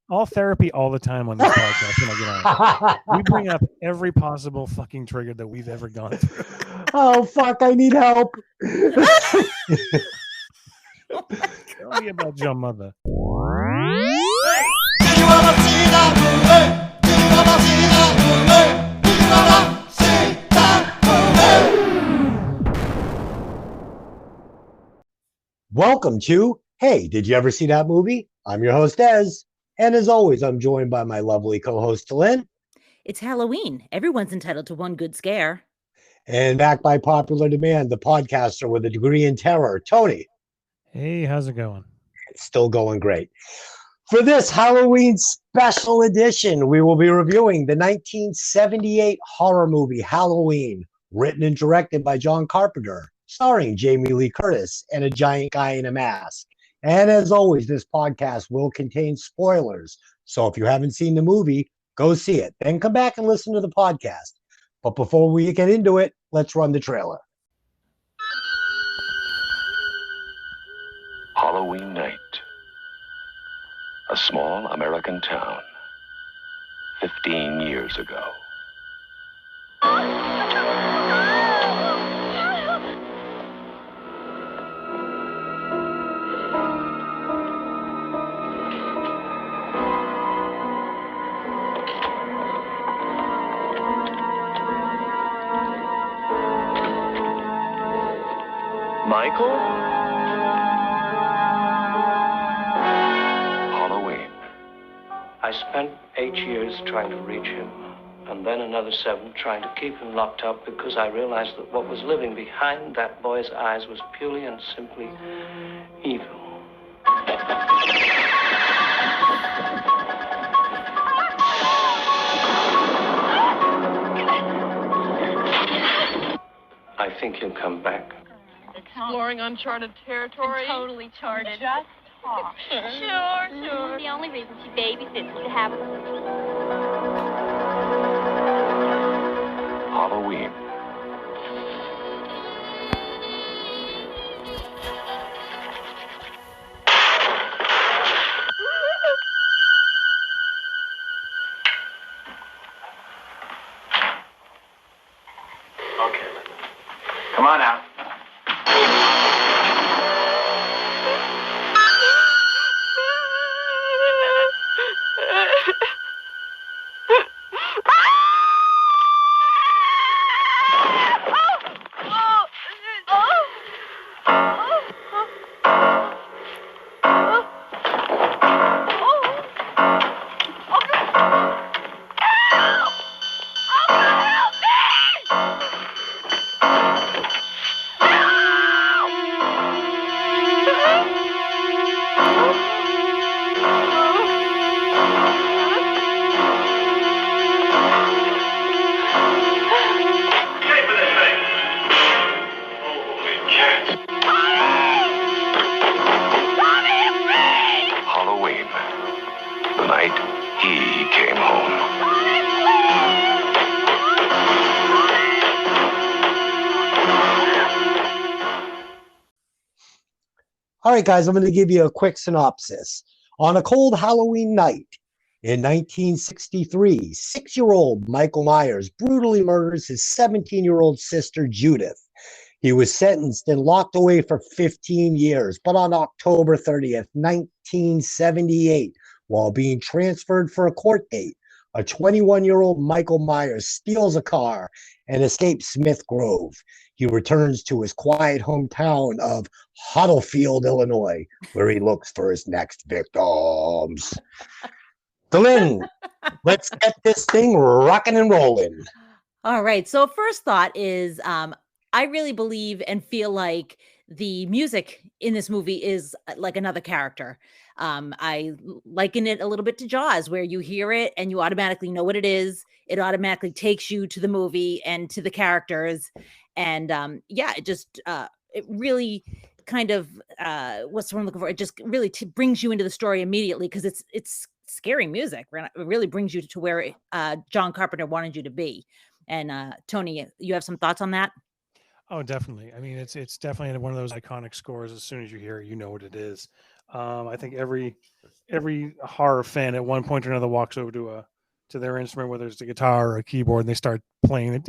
all therapy all the time on this podcast when I get on. We bring up every possible fucking trigger that we've ever gone through. Oh, fuck, I need help. Tell me about your mother. Welcome to Hey, did you ever see that movie? I'm your host, Ez. And as always, I'm joined by my lovely co-host, Lynn. It's Halloween. Everyone's entitled to one good scare. And back by popular demand, the podcaster with a degree in terror, Tony. Hey, how's it going? It's still going great. For this Halloween special edition, we will be reviewing the 1978 horror movie Halloween, written and directed by John Carpenter, starring Jamie Lee Curtis and a giant guy in a mask. And as always, this podcast will contain spoilers. So if you haven't seen the movie, go see it. Then come back and listen to the podcast. But before we get into it, let's run the trailer. Halloween night. A small American town. 15 years ago. Michael? Halloween. I spent 8 years trying to reach him, and then another 7 trying to keep him locked up because I realized that what was living behind that boy's eyes was purely and simply evil. I think he'll come back. Exploring uncharted territory. Totally charted. Just talk. Sure. The only reason she babysits is to have Halloween. Okay, come on out. Halloween. The night he came home. All right, guys, I'm going to give you a quick synopsis. On a cold Halloween night in 1963, 6-year-old Michael Myers brutally murders his 17-year-old sister, Judith. He was sentenced and locked away for 15 years, but on October 30th, 1978, while being transferred for a court date, a 21-year-old Michael Myers steals a car and escapes Smith Grove. He returns to his quiet hometown of Huddlefield, Illinois, where he looks for his next victims. Delin, let's get this thing rocking and rolling. All right. So first thought is I really believe and feel like the music in this movie is like another character. I liken it a little bit to Jaws, where you hear it and you automatically know what it is. It automatically takes you to the movie and to the characters. And it just it really kind of what's the word I'm looking for? It just really brings you into the story immediately because it's scary music. It really brings you to where John Carpenter wanted you to be. And Tony, you have some thoughts on that? Oh, definitely. I mean, it's definitely one of those iconic scores. As soon as you hear it, you know what it is. I think every horror fan at one point or another walks over to their instrument, whether it's a guitar or a keyboard, and they start playing it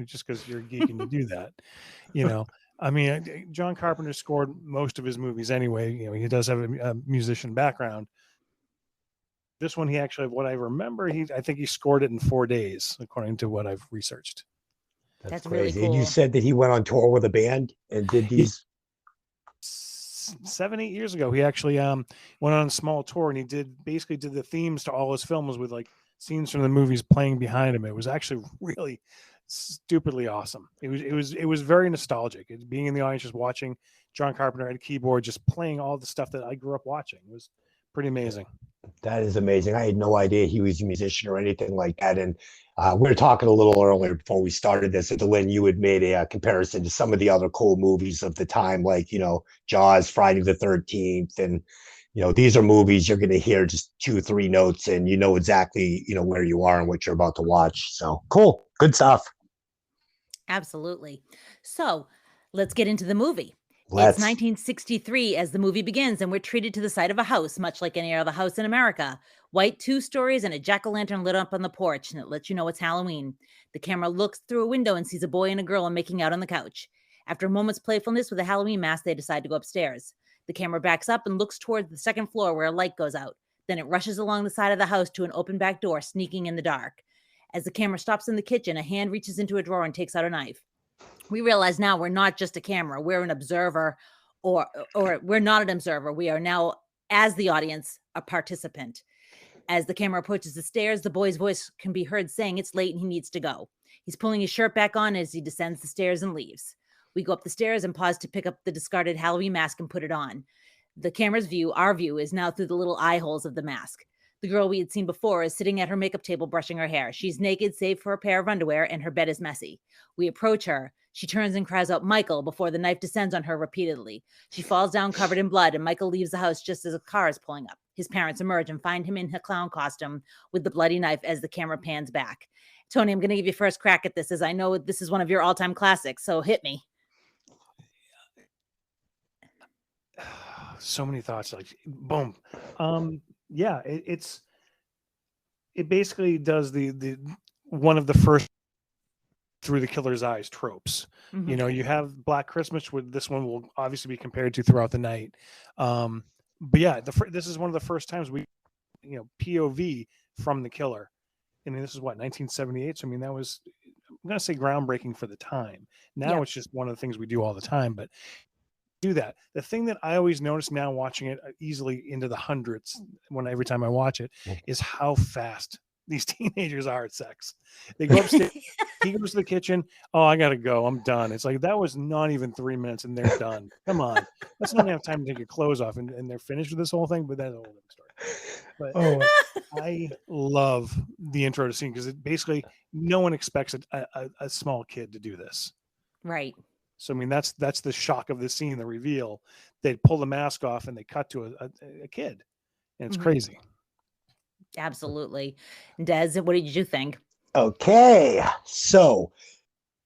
just because you're a geek and you do that. You know, I mean, John Carpenter scored most of his movies anyway. You know, he does have a musician background. This one, he actually, what I remember, I think he scored it in 4 days, according to what I've researched. That's crazy. really cool. And you said that he went on tour with a band and did these. 7-8 years ago, he actually went on a small tour, and he did the themes to all his films with like scenes from the movies playing behind him. It was actually really stupidly awesome. It was very nostalgic. Being in the audience, just watching John Carpenter at a keyboard, just playing all the stuff that I grew up watching. It was pretty amazing. That is amazing. I had no idea he was a musician or anything like that. And we were talking a little earlier before we started this. And Lynn, you had made a comparison to some of the other cool movies of the time, like, you know, Jaws, Friday the 13th. And, you know, these are movies you're going to hear just 2-3 notes and you know exactly, you know, where you are and what you're about to watch. So cool. Good stuff. Absolutely. So let's get into the movie. Let's. It's 1963 as the movie begins, and we're treated to the side of a house, much like any other house in America. White 2 stories and a jack-o'-lantern lit up on the porch, and it lets you know it's Halloween. The camera looks through a window and sees a boy and a girl making out on the couch. After a moment's playfulness with a Halloween mask, they decide to go upstairs. The camera backs up and looks towards the second floor where a light goes out. Then it rushes along the side of the house to an open back door, sneaking in the dark. As the camera stops in the kitchen, a hand reaches into a drawer and takes out a knife. We realize now we're not just a camera. We're an observer, or we're not an observer. We are now, as the audience, a participant. As the camera approaches the stairs, the boy's voice can be heard saying it's late and he needs to go. He's pulling his shirt back on as he descends the stairs and leaves. We go up the stairs and pause to pick up the discarded Halloween mask and put it on. The camera's view, our view, is now through the little eye holes of the mask. The girl we had seen before is sitting at her makeup table brushing her hair. She's naked save for a pair of underwear, and her bed is messy. We approach her. She turns and cries out, "Michael," before the knife descends on her repeatedly. She falls down covered in blood, and Michael leaves the house just as a car is pulling up. His parents emerge and find him in her clown costume with the bloody knife as the camera pans back. Tony, I'm going to give you first crack at this, as I know this is one of your all-time classics, so hit me. So many thoughts, like boom. Yeah, it basically does the one of the first through the killer's eyes tropes. Mm-hmm. You know, you have Black Christmas, with this one will obviously be compared to Throughout the Night. But yeah, this is one of the first times we, you know, POV from the killer. I mean, this is what, 1978. So I mean, that was, I'm gonna say, groundbreaking for the time. Now it's just one of the things we do all the time, but do that. The thing that I always notice now, watching it easily into the hundreds, every time I watch it, is how fast these teenagers are at sex. They go upstairs, he goes to the kitchen. Oh, I gotta go. I'm done. It's like, that was not even 3 minutes and they're done. Come on. That's not enough time to take your clothes off and they're finished with this whole thing, but that's a whole other story. But I love the intro to scene because it basically, no one expects a small kid to do this. Right. So I mean, that's the shock of the scene, the reveal. They pull the mask off and they cut to a kid, and it's crazy. Absolutely. Des, what did you think? Okay, so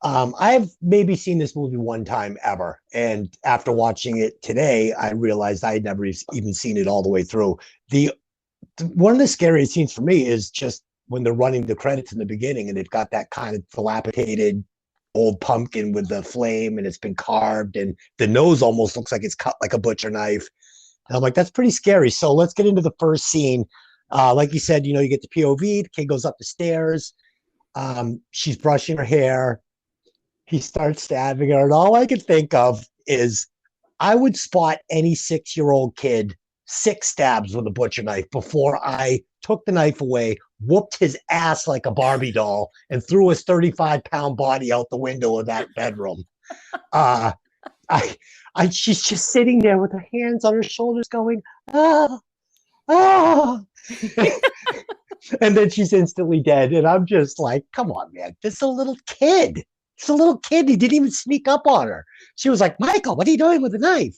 I've maybe seen this movie one time ever, and after watching it today, I realized I had never even seen it all the way through. One of the scariest scenes for me is just when they're running the credits in the beginning, and they've got that kind of dilapidated old pumpkin with the flame, and it's been carved, and the nose almost looks like it's cut like a butcher knife. And I'm like, that's pretty scary. So let's get into the first scene. Like you said, you know, you get the POV, the kid goes up the stairs. She's brushing her hair. He starts stabbing her. And all I can think of is I would spot any 6-year-old kid 6 stabs with a butcher knife before I took the knife away, whooped his ass like a Barbie doll, and threw his 35-pound body out the window of that bedroom. She's just sitting there with her hands on her shoulders going, ah. And then she's instantly dead. And I'm just like, come on, man. This is a little kid. It's a little kid. He didn't even sneak up on her. She was like, Michael, what are you doing with the knife?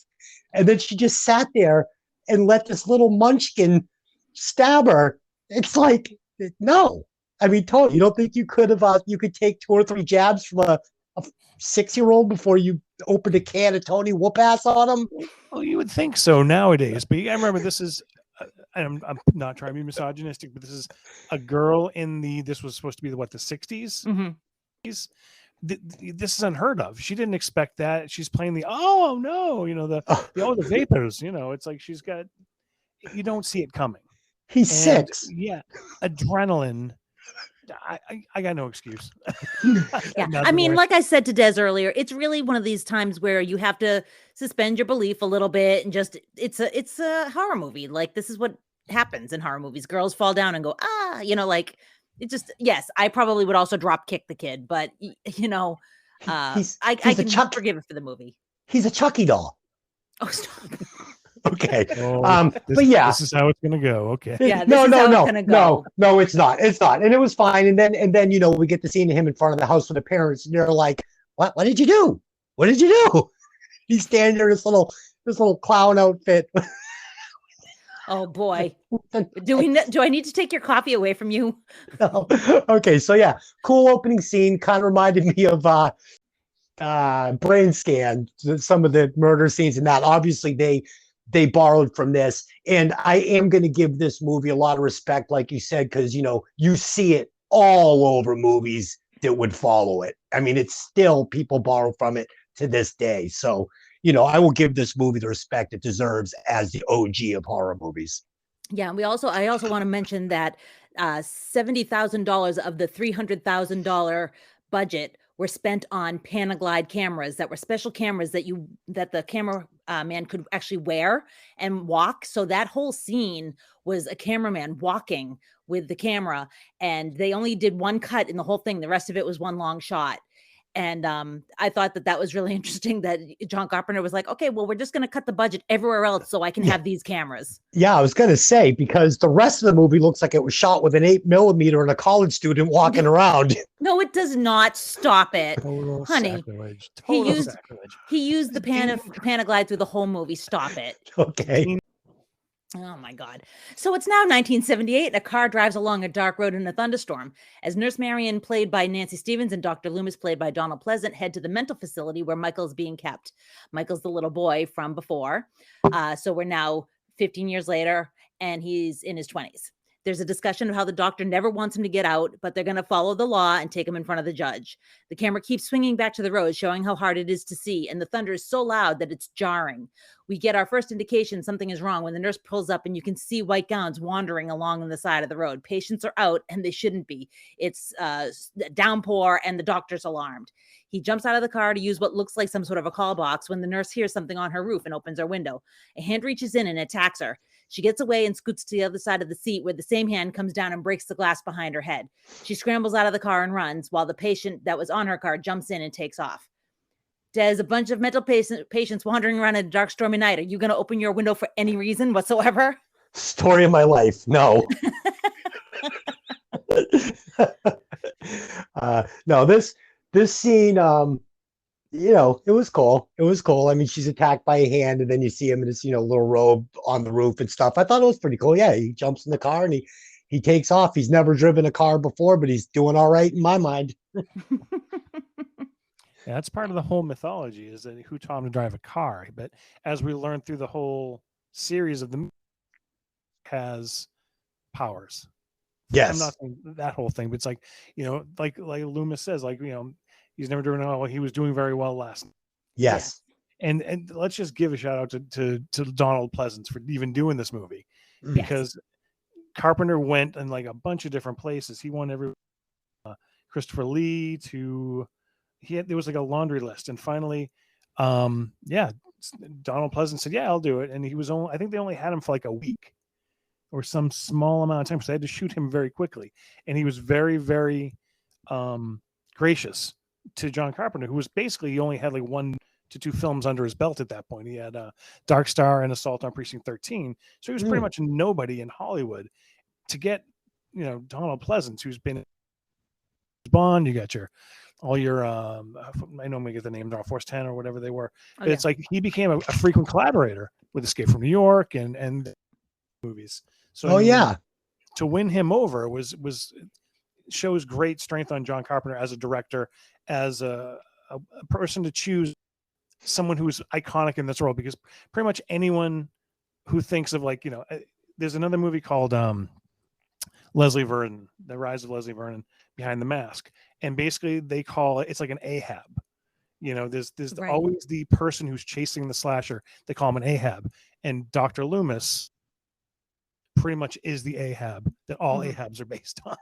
And then she just sat there and let this little munchkin stab her. It's like, no. I mean, totally. You don't think you could have, you could take 2 or 3 jabs from a 6-year-old before you opened a can of Tony Whoop-ass on him? Well, you would think so nowadays, but I remember this is. I'm not trying to be misogynistic, but this is a girl in this was supposed to be the 60s. Mhm. This is unheard of. She didn't expect that. She's playing the the vapors. It's like she's got. You don't see it coming. He's And, 6. Yeah, adrenaline. I got no excuse. Yeah. Not I the mean, worst. like I said to Des earlier, it's really one of these times where you have to suspend your belief a little bit and just it's a horror movie. Like this is what happens in horror movies. Girls fall down and go, like it just yes, I probably would also drop kick the kid, but He's I a can Chuck- forgive it for the movie. He's a Chucky doll. Oh, stop. Okay. Oh, But yeah. this is how it's gonna go. Okay. Yeah, this no, is no, how it's no, gonna no, go. no, it's not. It's not. And it was fine. And then we get to see him in front of the house with the parents, and they're like, What did you do? What did you do? He's standing there in this little clown outfit. Oh boy. Do I need to take your coffee away from you? No. Okay, so yeah, cool opening scene. Kind of reminded me of Brain Scan, some of the murder scenes, and that obviously they borrowed from this. And I am going to give this movie a lot of respect, like you said, because you see it all over movies that would follow it. I mean, it's still people borrow from it to this day. So I will give this movie the respect it deserves as the OG of horror movies. Yeah, and I also want to mention that $70,000 of the $300,000 budget were spent on Panaglide cameras that were special cameras that the camera man could actually wear and walk. So that whole scene was a cameraman walking with the camera, and they only did one cut in the whole thing. The rest of it was one long shot. And I thought that was really interesting that John Carpenter was like, okay, well, we're just going to cut the budget everywhere else so I can have these cameras. Yeah, I was going to say, because the rest of the movie looks like it was shot with an 8mm and a college student walking around. No, it does not. Stop it. Total Honey, sacrilege. he Total used- sacrilege. He used the Panaglide through the whole movie. Stop it. Okay. Oh my God. So it's now 1978 and a car drives along a dark road in a thunderstorm. As Nurse Marion, played by Nancy Stevens, and Dr. Loomis, played by Donald Pleasant, head to the mental facility where Michael's being kept. Michael's the little boy from before. So we're now 15 years later and he's in his 20s. There's a discussion of how the doctor never wants him to get out, but they're going to follow the law and take him in front of the judge. The camera keeps swinging back to the road, showing how hard it is to see, and the thunder is so loud that it's jarring. We get our first indication something is wrong when the nurse pulls up and you can see white gowns wandering along on the side of the road. Patients are out and they shouldn't be. It's downpour and the doctor's alarmed. He jumps out of the car to use what looks like some sort of a call box when the nurse hears something on her roof and opens her window. A hand reaches in and attacks her. She gets away and scoots to the other side of the seat where the same hand comes down and breaks the glass behind her head. She scrambles out of the car and runs while the patient that was on her car jumps in and takes off. There's a bunch of mental patients wandering around in a dark, stormy night. Are you going to open your window for any reason whatsoever? Story of my life. No. No, this scene, it was cool. It was cool. I mean, she's attacked by a hand, and then you see him in his, little robe on the roof and stuff. I thought it was pretty cool. Yeah, he jumps in the car and he takes off. He's never driven a car before, but he's doing all right in my mind. Yeah, that's part of the whole mythology, is that who taught him to drive a car. But as we learn through the whole series of the has powers. Yes. I'm not saying that whole thing, but it's like, like Loomis says, he's never driven well. He was doing very well last night. Yes. And let's just give a shout out to Donald Pleasance for even doing this movie, because Carpenter went in like a bunch of different places. He won every Christopher Lee there was like a laundry list, and finally, Donald Pleasance said, "Yeah, I'll do it." And I think they only had him for like a week or some small amount of time, so they had to shoot him very quickly. And he was very, very gracious to John Carpenter, who was basically, he only had like 1 to 2 films under his belt at that point. He had Dark Star and Assault on Precinct 13, so he was pretty much nobody in Hollywood. To get Donald Pleasance, who's been Bond, you got all your I normally get the name, Force 10 or whatever they were. But it's like he became a frequent collaborator with Escape from New York and movies. So to win him over shows great strength on John Carpenter as a director, as a a person to choose someone who's iconic in this role, because pretty much anyone who thinks of like, there's another movie called Leslie Vernon, The Rise of Leslie Vernon, Behind the Mask, and basically they call it's like an Ahab. There's Right. always the person who's chasing the slasher. They call him an Ahab, and Dr. Loomis pretty much is the Ahab that all Mhm. Ahabs are based on,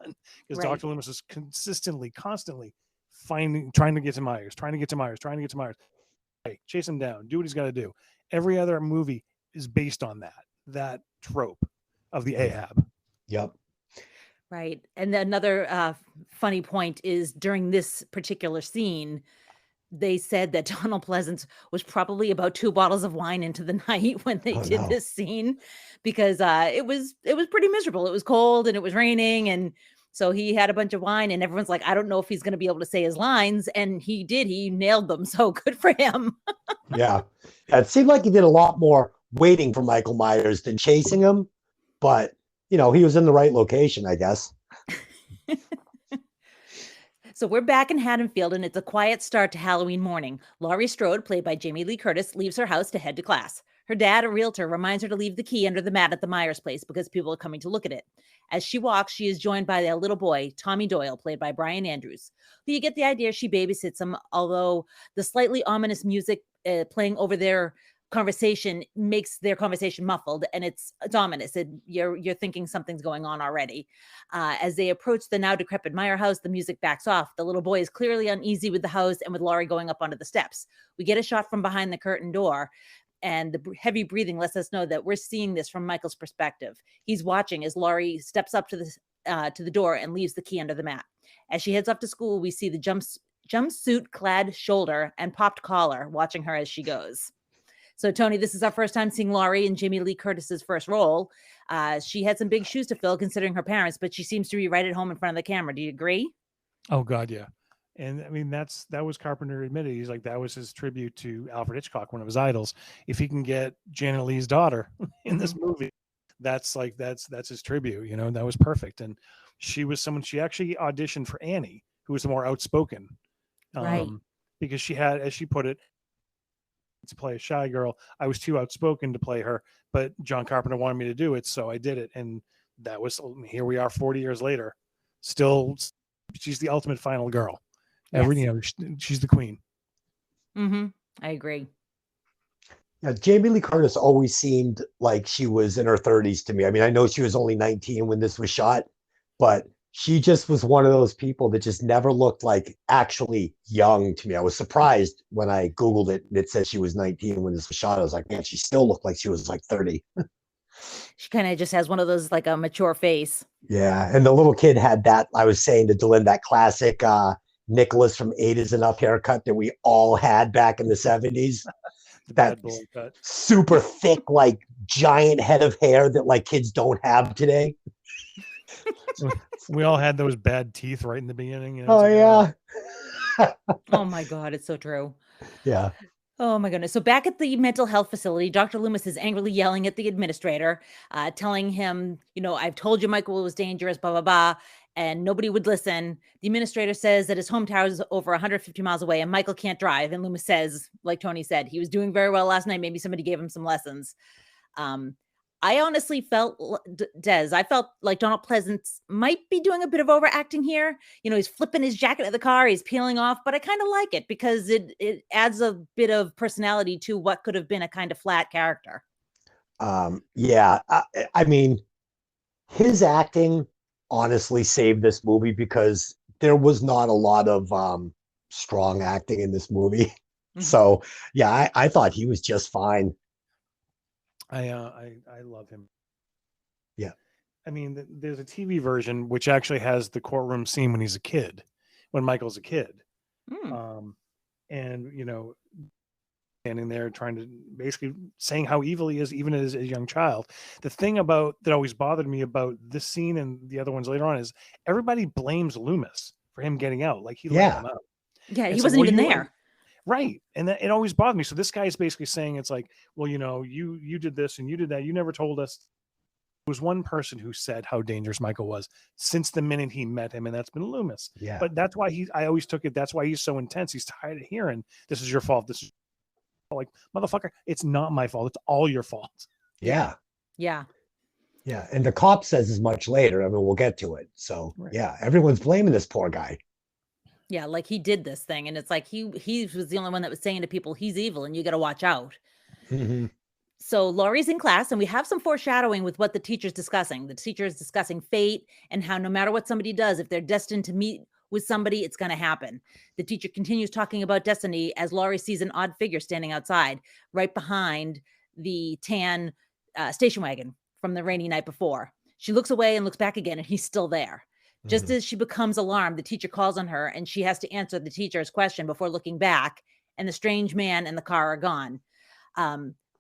because Right. Dr. Loomis is constantly, constantly trying to get to Myers. Hey, chase him down, do what he's got to do. Every other movie is based on that trope of the Ahab. Yep. Right. And then another funny point is during this particular scene, they said that Donald Pleasance was probably about 2 bottles of wine into the night when they Oh, did no. this scene, because it was pretty miserable. It was cold and it was raining, and so he had a bunch of wine, and everyone's like, I don't know if he's going to be able to say his lines, and he did. He nailed them. So good for him. Yeah. It seemed like he did a lot more waiting for Michael Myers than chasing him, but he was in the right location, I guess. So we're back in Haddonfield, and it's a quiet start to Halloween morning. Laurie Strode, played by Jamie Lee Curtis, leaves her house to head to class. Her dad, a realtor, reminds her to leave the key under the mat at the Myers place because people are coming to look at it. As she walks, she is joined by a little boy, Tommy Doyle, played by Brian Andrews, who you get the idea she babysits him, although the slightly ominous music playing over their conversation makes their conversation muffled, and it's ominous. You're thinking something's going on already. As they approach the now decrepit Meyer house, the music backs off. The little boy is clearly uneasy with the house and with Laurie going up onto the steps. We get a shot from behind the curtain door, and the heavy breathing lets us know that we're seeing this from Michael's perspective. He's watching as Laurie steps up to the door and leaves the key under the mat. As she heads off to school, we see the jumpsuit-clad shoulder and popped collar watching her as she goes. So, Tony, this is our first time seeing Laurie in Jamie Lee Curtis's first role. She had some big shoes to fill considering her parents, but she seems to be right at home in front of the camera. Do you agree? Oh God, yeah. And I mean, that was Carpenter admitted. He's like, that was his tribute to Alfred Hitchcock, one of his idols. If he can get Janet Leigh's daughter in this movie, that's his tribute. That was perfect. And she actually auditioned for Annie, who was the more outspoken, Right. because she had, as she put it, to play a shy girl. I was too outspoken to play her, but John Carpenter wanted me to do it, so I did it. And here we are 40 years later. Still, she's the ultimate final girl. Yes. She's the queen. Mm-hmm. I agree. Yeah, Jamie Lee Curtis always seemed like she was in her 30s to me. I mean, I know she was only 19 when this was shot, but she just was one of those people that just never looked like actually young to me. I was surprised when I Googled it and it said she was 19 when this was shot. I was like, man, she still looked like she was like 30. She kind of just has one of those, like a mature face. Yeah. And the little kid had that, I was saying to Dylan, that classic Nicholas from 8 is Enough haircut that we all had back in the 70s. That super thick, like giant head of hair that like kids don't have today. We all had those bad teeth right in the beginning. Oh, yeah. Oh, my God. It's so true. Yeah. Oh, my goodness. So back at the mental health facility, Dr. Loomis is angrily yelling at the administrator, telling him, I've told you Michael was dangerous, blah, blah, blah. And nobody would listen. The administrator says that his hometown is over 150 miles away and Michael can't drive. And Loomis says, like Tony said, he was doing very well last night. Maybe somebody gave him some lessons. I honestly felt, Des, I felt like Donald Pleasance might be doing a bit of overacting here. He's flipping his jacket at the car, he's peeling off, but I kind of like it because it adds a bit of personality to what could have been a kind of flat character. Yeah. I mean, his acting honestly saved this movie because there was not a lot of strong acting in this movie. Mm-hmm. So, yeah, I thought he was just fine. I love him. Yeah. I mean, there's a TV version which actually has the courtroom scene when he's a kid, when Michael's a kid. And, standing there trying to basically saying how evil he is, even as a young child. The thing that always bothered me about this scene and the other ones later on is everybody blames Loomis for him getting out. Like he let him out. Yeah, he wasn't even there. Right. And it always bothered me. So this guy is basically saying, it's like, well, you did this and you did that. You never told us. was one person who said how dangerous Michael was since the minute he met him, and that's been Loomis. Yeah. But that's why I always took it. That's why he's so intense. He's tired of hearing, "This is your fault. This is like, motherfucker. It's not my fault. It's all your fault." Yeah. Yeah. Yeah. And the cop says as much later. I mean, we'll get to it. So Right. yeah, everyone's blaming this poor guy. Yeah, like he did this thing, and it's like he was the only one that was saying to people he's evil and you got to watch out. Mhm. So Laurie's in class, and we have some foreshadowing with what the teacher's discussing. The teacher is discussing fate and how no matter what somebody does, if they're destined to meet with somebody, it's going to happen. The teacher continues talking about destiny as Laurie sees an odd figure standing outside, right behind the tan station wagon from the rainy night before. She looks away and looks back again, and he's still there. Just as she becomes alarmed, the teacher calls on her, and she has to answer the teacher's question before looking back, and the strange man and the car are gone.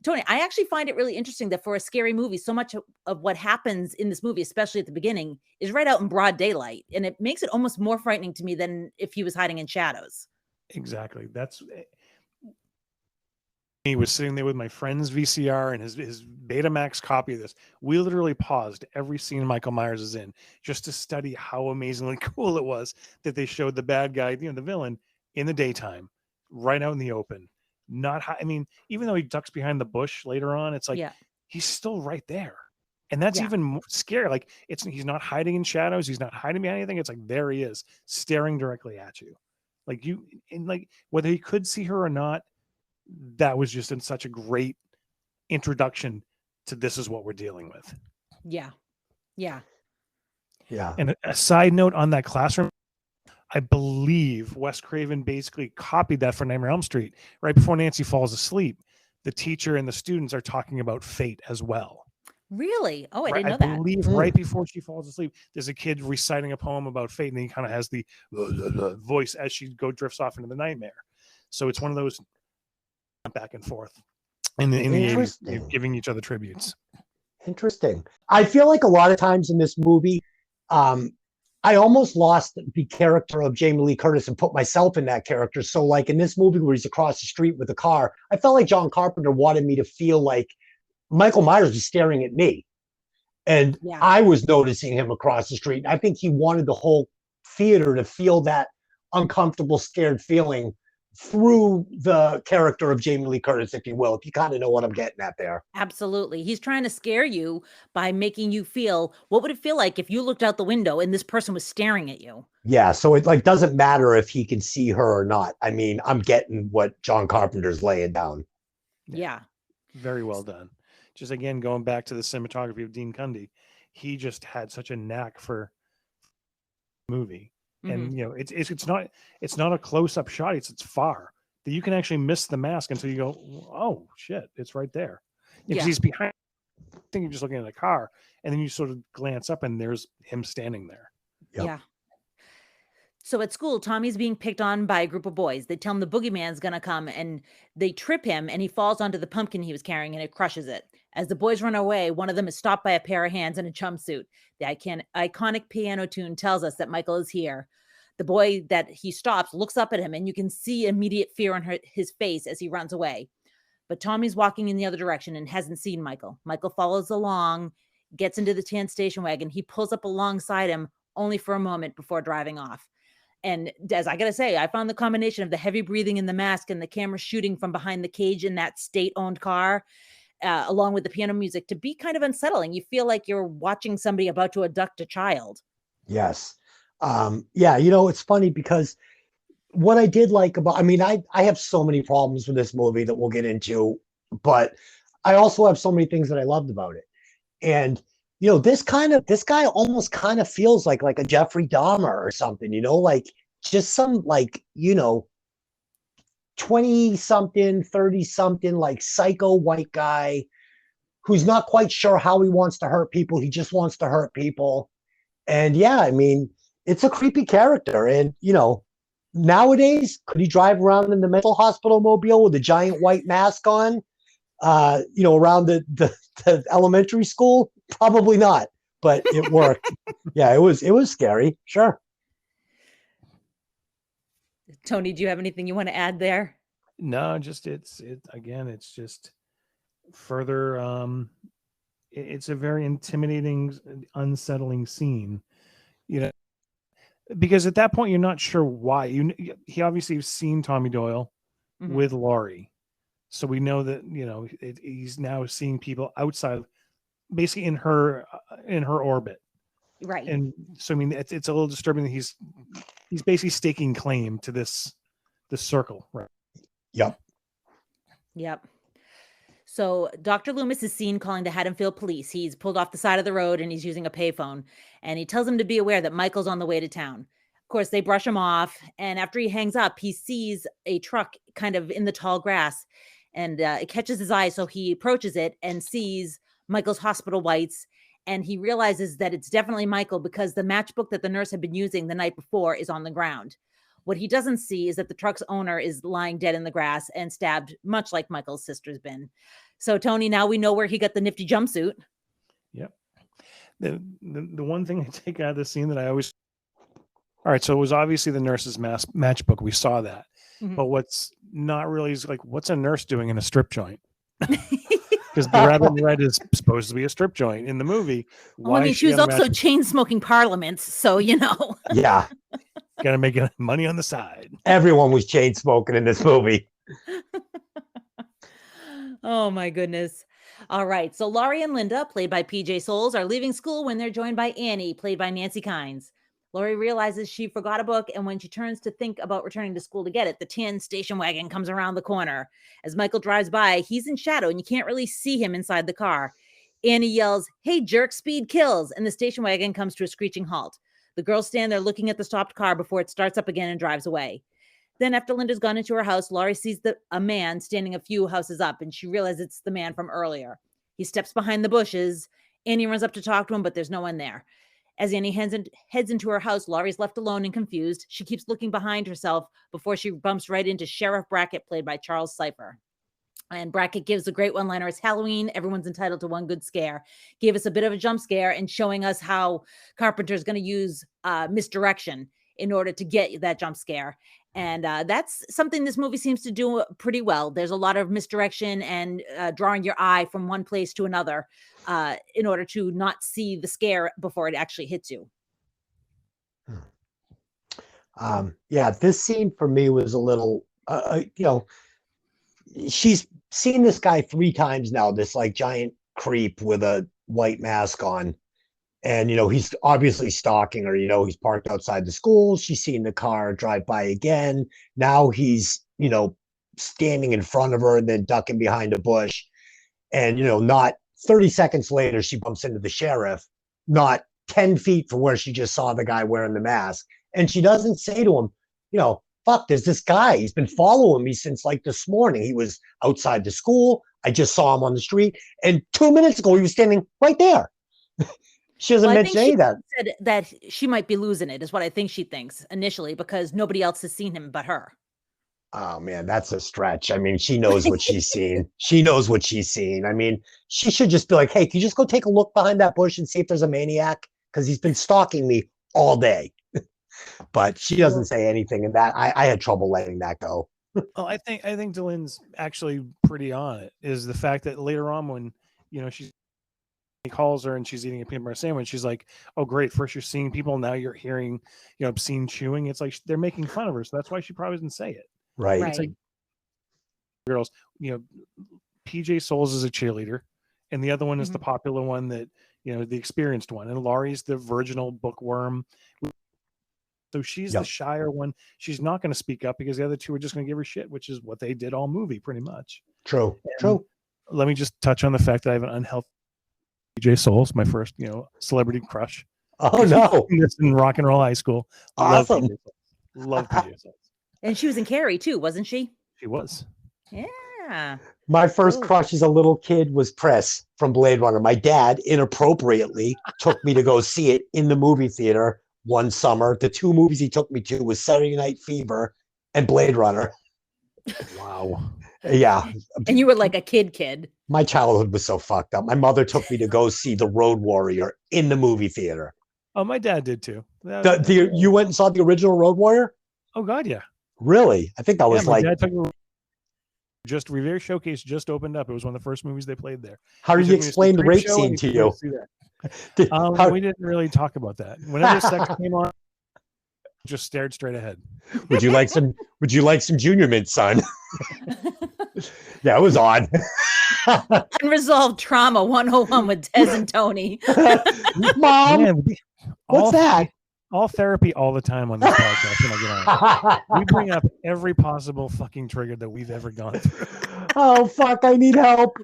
Tony, I actually find it really interesting that for a scary movie, so much of what happens in this movie, especially at the beginning, is right out in broad daylight. And it makes it almost more frightening to me than if he was hiding in shadows. Exactly. That's he was sitting there with my friend's VCR and his Betamax copy of this. We literally paused every scene Michael Myers is in just to study how amazingly cool it was that they showed the bad guy, the villain, in the daytime, right out in the open. I mean, even though he ducks behind the bush later on, it's like he's still right there. And that's even more scary. Like he's not hiding in shadows, he's not hiding behind anything. It's like there he is, staring directly at you. Like whether he could see her or not, that was just in such a great introduction to this is what we're dealing with. Yeah. Yeah. Yeah. And a side note on that classroom, I believe Wes Craven basically copied that for Nightmare on Elm Street. Right before Nancy falls asleep, the teacher and the students are talking about fate as well. Really? Oh, I Right, didn't know that. I believe right before she falls asleep, there's a kid reciting a poem about fate, and he kind of has the voice as she drifts off into the nightmare. So it's one of those back and forth in the 80s, giving each other tributes. Interesting. I feel like a lot of times in this movie, I almost lost the character of Jamie Lee Curtis and put myself in that character. So like in this movie where he's across the street with a car, I felt like John Carpenter wanted me to feel like Michael Myers was staring at me. And I was noticing him across the street. I think he wanted the whole theater to feel that uncomfortable, scared feeling through the character of Jamie Lee Curtis, if you will, if you kind of know what I'm getting at there. Absolutely. He's trying to scare you by making you feel, what would it feel like if you looked out the window and this person was staring at you? Yeah, so it like doesn't matter if he can see her or not. I mean, I'm getting what John Carpenter's laying down. Yeah. Very well done. Just again, going back to the cinematography of Dean Cundy, he just had such a knack for movie. And it's not a close-up shot, it's far that you can actually miss the mask until you go, oh shit, it's right there. Because he's behind. I think you're just looking at a car, and then you sort of glance up and there's him standing there. Yep. Yeah. So at school, Tommy's being picked on by a group of boys. They tell him the boogeyman's gonna come, and they trip him, and he falls onto the pumpkin he was carrying, and it crushes it. As the boys run away, one of them is stopped by a pair of hands in a jumpsuit. The iconic piano tune tells us that Michael is here. The boy that he stops looks up at him, and you can see immediate fear on his face as he runs away. But Tommy's walking in the other direction and hasn't seen Michael. Michael follows along, gets into the tan station wagon. He pulls up alongside him only for a moment before driving off. And as I got to say, I found the combination of the heavy breathing in the mask and the camera shooting from behind the cage in that state-owned car, along with the piano music, to be kind of unsettling. You feel like you're watching somebody about to abduct a child. Yes. Yeah, it's funny because what I did like about, I mean, I have so many problems with this movie that we'll get into, but I also have so many things that I loved about it. And, this guy almost kind of feels like a Jeffrey Dahmer or something, like just some 20 something, 30 something, like psycho white guy who's not quite sure how he wants to hurt people. He just wants to hurt people. And yeah, I mean, it's a creepy character. And, nowadays, could he drive around in the mental hospital mobile with a giant white mask on, around the elementary school? Probably not, but it worked. Yeah, it was scary. Sure. Tony, do you have anything you want to add there? No, just it's just further it's a very intimidating, unsettling scene, you know, because at that point you're not sure why. He obviously has seen Tommy Doyle with Laurie, so we know that, you know, he's now seeing people outside, basically in her orbit. Right. And so I mean, it's a little disturbing that he's basically staking claim to this circle, right? Yep. So Dr. Loomis is seen calling the Haddonfield police. He's pulled off the side of the road and he's using a payphone, and he tells them to be aware that Michael's on the way to town. Of course, they brush him off, and after he hangs up, he sees a truck kind of in the tall grass, and it catches his eye. So he approaches it and sees Michael's hospital whites, and he realizes that it's definitely Michael because the matchbook that the nurse had been using the night before is on the ground. What he doesn't see is that the truck's owner is lying dead in the grass and stabbed, much like Michael's sister's been. So, Tony, now we know where he got the nifty jumpsuit. Yep. The one thing I take out of the scene that I always... All right, so it was obviously the nurse's matchbook. We saw that. But what's not really is like, what's a nurse doing in a strip joint? Because the Rabbit in Red is supposed to be a strip joint in the movie. Well, I mean, she was also chain smoking parliaments, so you know. Yeah. Got to make money on the side. Everyone was chain smoking in this movie. Oh my goodness. All right. So Laurie and Linda, played by PJ Soles, are leaving school when they're joined by Annie, played by Nancy Kynes. Laurie realizes she forgot a book, and when she turns to think about returning to school to get it, the tin station wagon comes around the corner. As Michael drives by, he's in shadow and you can't really see him inside the car. Annie yells, "Hey, jerk, speed kills," and the station wagon comes to a screeching halt. The girls stand there looking at the stopped car before it starts up again and drives away. Then after Linda's gone into her house, Laurie sees a man standing a few houses up, and she realizes it's the man from earlier. He steps behind the bushes. Annie runs up to talk to him, but there's no one there. As Annie heads into her house, Laurie's left alone and confused. She keeps looking behind herself before she bumps right into Sheriff Brackett, played by Charles Cypher. And Brackett gives a great one-liner. It's Halloween. Everyone's entitled to one good scare. Gave us a bit of a jump scare and showing us how Carpenter's going to use misdirection in order to get that jump scare. And that's something this movie seems to do pretty well. There's a lot of misdirection and drawing your eye from one place to another in order to not see the scare before it actually hits you. Yeah, this scene for me was a little, she's seen this guy 3 times now, this like giant creep with a white mask on. And, he's obviously stalking her. He's parked outside the school. She's seen the car drive by again. Now he's, standing in front of her and then ducking behind a bush. And, not 30 seconds later, she bumps into the sheriff, not 10 feet from where she just saw the guy wearing the mask. And she doesn't say to him, fuck, there's this guy. He's been following me since like this morning. He was outside the school. I just saw him on the street. And 2 minutes ago, he was standing right there. She doesn't mention any of that. Said that she might be losing it is what I think she thinks initially, because nobody else has seen him but her. Oh man, that's a stretch. I mean, she knows what she's seen. She knows what she's seen. I mean, she should just be like, hey, can you just go take a look behind that bush and see if there's a maniac? Because he's been stalking me all day. But she doesn't say anything, and that I had trouble letting that go. Well, I think Dylan's actually pretty on it. Is the fact that later on when he calls her and she's eating a peanut butter sandwich, she's like, "Oh, great! First you're seeing people, now you're hearing, obscene chewing." It's like they're making fun of her, so that's why she probably didn't say it. Right. It's like girls, PJ Soles is a cheerleader, and the other one is the popular one that the experienced one, and Laurie's the virginal bookworm. So she's the shyer one. She's not going to speak up because the other two are just going to give her shit, which is what they did all movie pretty much. True. And True. Let me just touch on the fact that I have an unhealthy PJ Soles, my first, celebrity crush. Oh no! In rock and roll high school. Awesome. Love PJ Soles. And she was in Carrie too, wasn't she? She was. Yeah. My first crush as a little kid was Press from Blade Runner. My dad inappropriately took me to go see it in the movie theater one summer. The 2 movies he took me to was Saturday Night Fever and Blade Runner. Wow. Yeah. And you were like a kid. My childhood was so fucked up. My mother took me to go see The Road Warrior in the movie theater. Oh, my dad did too. You went and saw the original Road Warrior? Oh God, yeah. Really? I think I was my dad took me Just Revere Showcase just opened up. It was one of the first movies they played there. How did He you took me to explain the Creep rape Show, scene and to he took me you? see that. How- We didn't really talk about that. Whenever sex came on, just stared straight ahead. would you like some Junior Mint, son? Yeah, it was odd. Unresolved trauma 101 with Des and Tony. Mom, Man, what's that? all therapy all the time on this podcast when I get on. We bring up every possible fucking trigger that we've ever gone through. Oh fuck, I need help.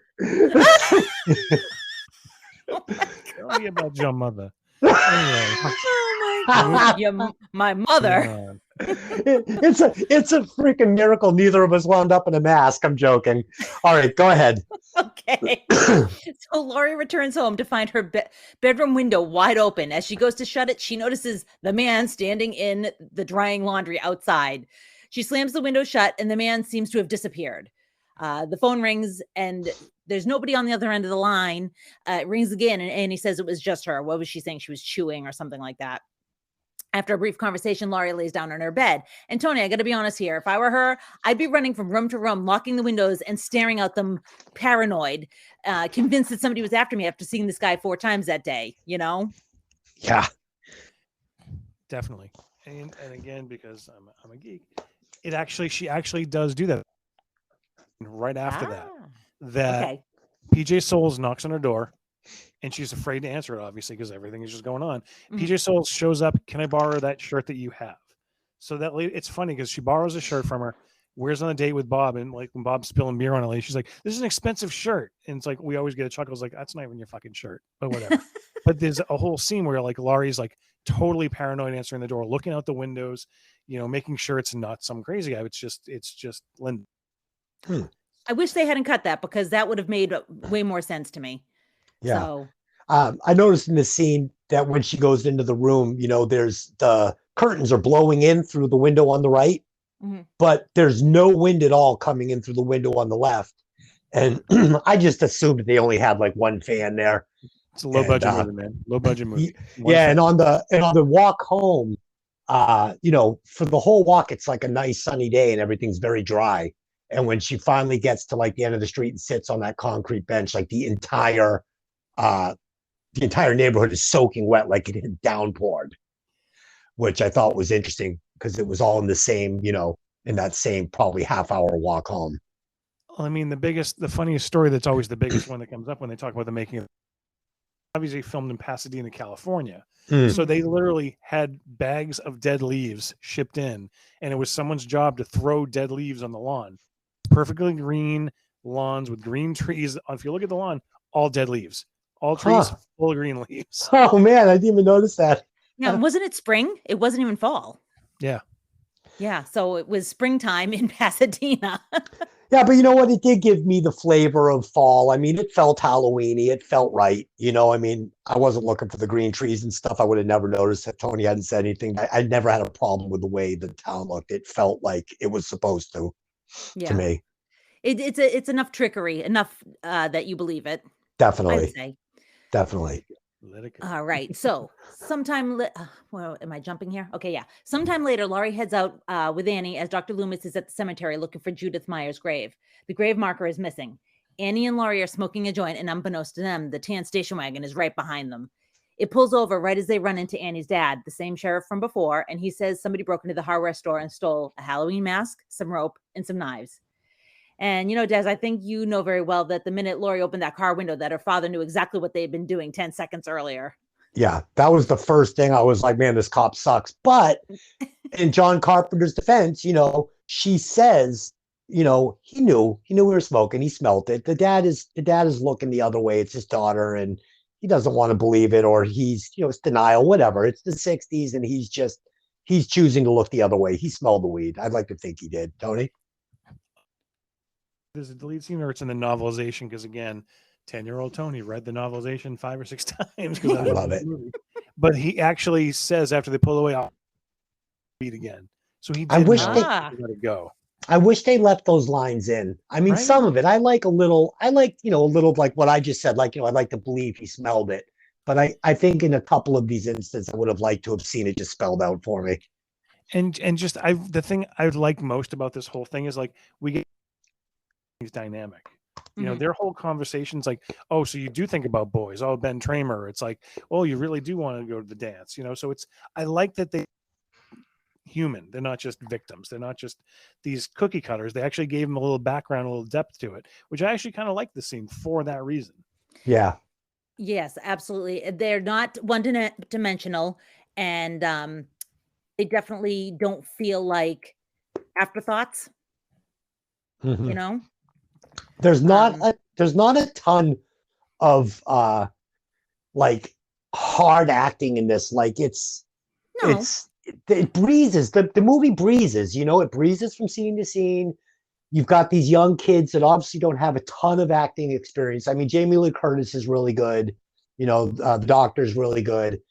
Tell me about your mother. Anyway, Oh my God. My mother. uh, It's a freaking miracle neither of us wound up in a mask. I'm joking. All right, go ahead. Okay. So Laurie returns home to find her bedroom window wide open. As she goes to shut it, she notices the man standing in the drying laundry outside. She slams the window shut, and the man seems to have disappeared. The phone rings, and there's nobody on the other end of the line. It rings again, and Annie says it was just her. What was she saying? She was chewing or something like that. After a brief conversation, Laurie lays down on her bed. And Tony, I got to be honest here. If I were her, I'd be running from room to room, locking the windows and staring out them paranoid, convinced that somebody was after me after seeing this guy 4 times that day, you know? Yeah. definitely. And again, because I'm a geek, she actually does do that. Right after that, Okay. PJ Souls knocks on her door, and she's afraid to answer it, obviously, because everything is just going on. PJ Souls shows up. Can I borrow that shirt that you have? So that lady, it's funny because she borrows a shirt from her, wears on a date with Bob, and like when Bob's spilling beer on a lady, she's like, "This is an expensive shirt," and it's like we always get a chuckle. It's like, that's not even your fucking shirt, but whatever. But there's a whole scene where like Laurie's like totally paranoid, answering the door, looking out the windows, making sure it's not some crazy guy. It's just Linda. I wish they hadn't cut that because that would have made way more sense to me. Yeah. So I noticed in the scene that when she goes into the room, there's the curtains are blowing in through the window on the right, but there's no wind at all coming in through the window on the left. And I just assumed they only had like one fan there. It's a low budget movie, man. Low budget movie. And on the walk home, for the whole walk, it's like a nice sunny day and everything's very dry. And when she finally gets to like the end of the street and sits on that concrete bench, like the entire neighborhood is soaking wet, like it had downpoured, which I thought was interesting because it was all in the same, in that same probably half-hour walk home. I mean, the funniest story that's always the biggest one that comes up when they talk about the making of, obviously filmed in Pasadena, California. So they literally had bags of dead leaves shipped in, and it was someone's job to throw dead leaves on the lawn. Perfectly green lawns with green trees. If you look at the lawn, all dead leaves, all trees full of green leaves. Oh man, I didn't even notice that. yeah, wasn't it spring? It wasn't even fall. Yeah. Yeah, so it was springtime in Pasadena. Yeah, but you know what? It did give me the flavor of fall. I mean, it felt Halloween-y. It felt right. I mean, I wasn't looking for the green trees and stuff. I would have never noticed if Tony hadn't said anything. I never had a problem with the way the town looked. It felt like it was supposed to me. It's enough trickery, enough that you believe it. Definitely. I'd say. Definitely. All right. So sometime, well, am I jumping here? Okay. Yeah. Sometime later, Laurie heads out with Annie as Dr. Loomis is at the cemetery looking for Judith Meyer's grave. The grave marker is missing. Annie and Laurie are smoking a joint, and unbeknownst to them, the tan station wagon is right behind them. It pulls over right as they run into Annie's dad, the same sheriff from before, and he says somebody broke into the hardware store and stole a Halloween mask, some rope, and some knives. And, Des, I think you know very well that the minute Laurie opened that car window, that her father knew exactly what they had been doing 10 seconds earlier. Yeah, that was the first thing I was like, man, this cop sucks. But in John Carpenter's defense, she says, he knew we were smoking. He smelt it. The dad is looking the other way. It's his daughter, and he doesn't want to believe it, or he's, it's denial, whatever. It's the 60s, and he's choosing to look the other way. He smelled the weed. I'd like to think he did. Tony? There's a delete scene, or it's in the novelization, because again, 10-year-old Tony read the novelization 5 or 6 times. I love it. But he actually says after they pull away, I'll beat again. So he did I wish let it go. I wish they left those lines in. I mean, some of it, I like a little like what I just said, like, I'd like to believe he smelled it. But I think in a couple of these instances, I would have liked to have seen it just spelled out for me. And just the thing I like most about this whole thing is like we get dynamic. You know, Mhm. their whole conversation's like, oh, so you do think about boys. Oh, Ben Tramer. It's like, oh, you really do want to go to the dance. You know, so I like that they human. They're not just victims. They're not just these cookie cutters. They actually gave them a little background, a little depth to it, which I actually kind of like the scene for that reason. Yeah. Yes, absolutely. They're not one-dimensional, and they definitely don't feel like afterthoughts, Mhm. you know? There's not Um, there's not a ton of like hard acting in this. Like no. it breezes. The movie breezes, you know, it breezes from scene to scene. You've got these young kids that obviously don't have a ton of acting experience. I mean, Jamie Lee Curtis is really good. You know, the doctor's really good.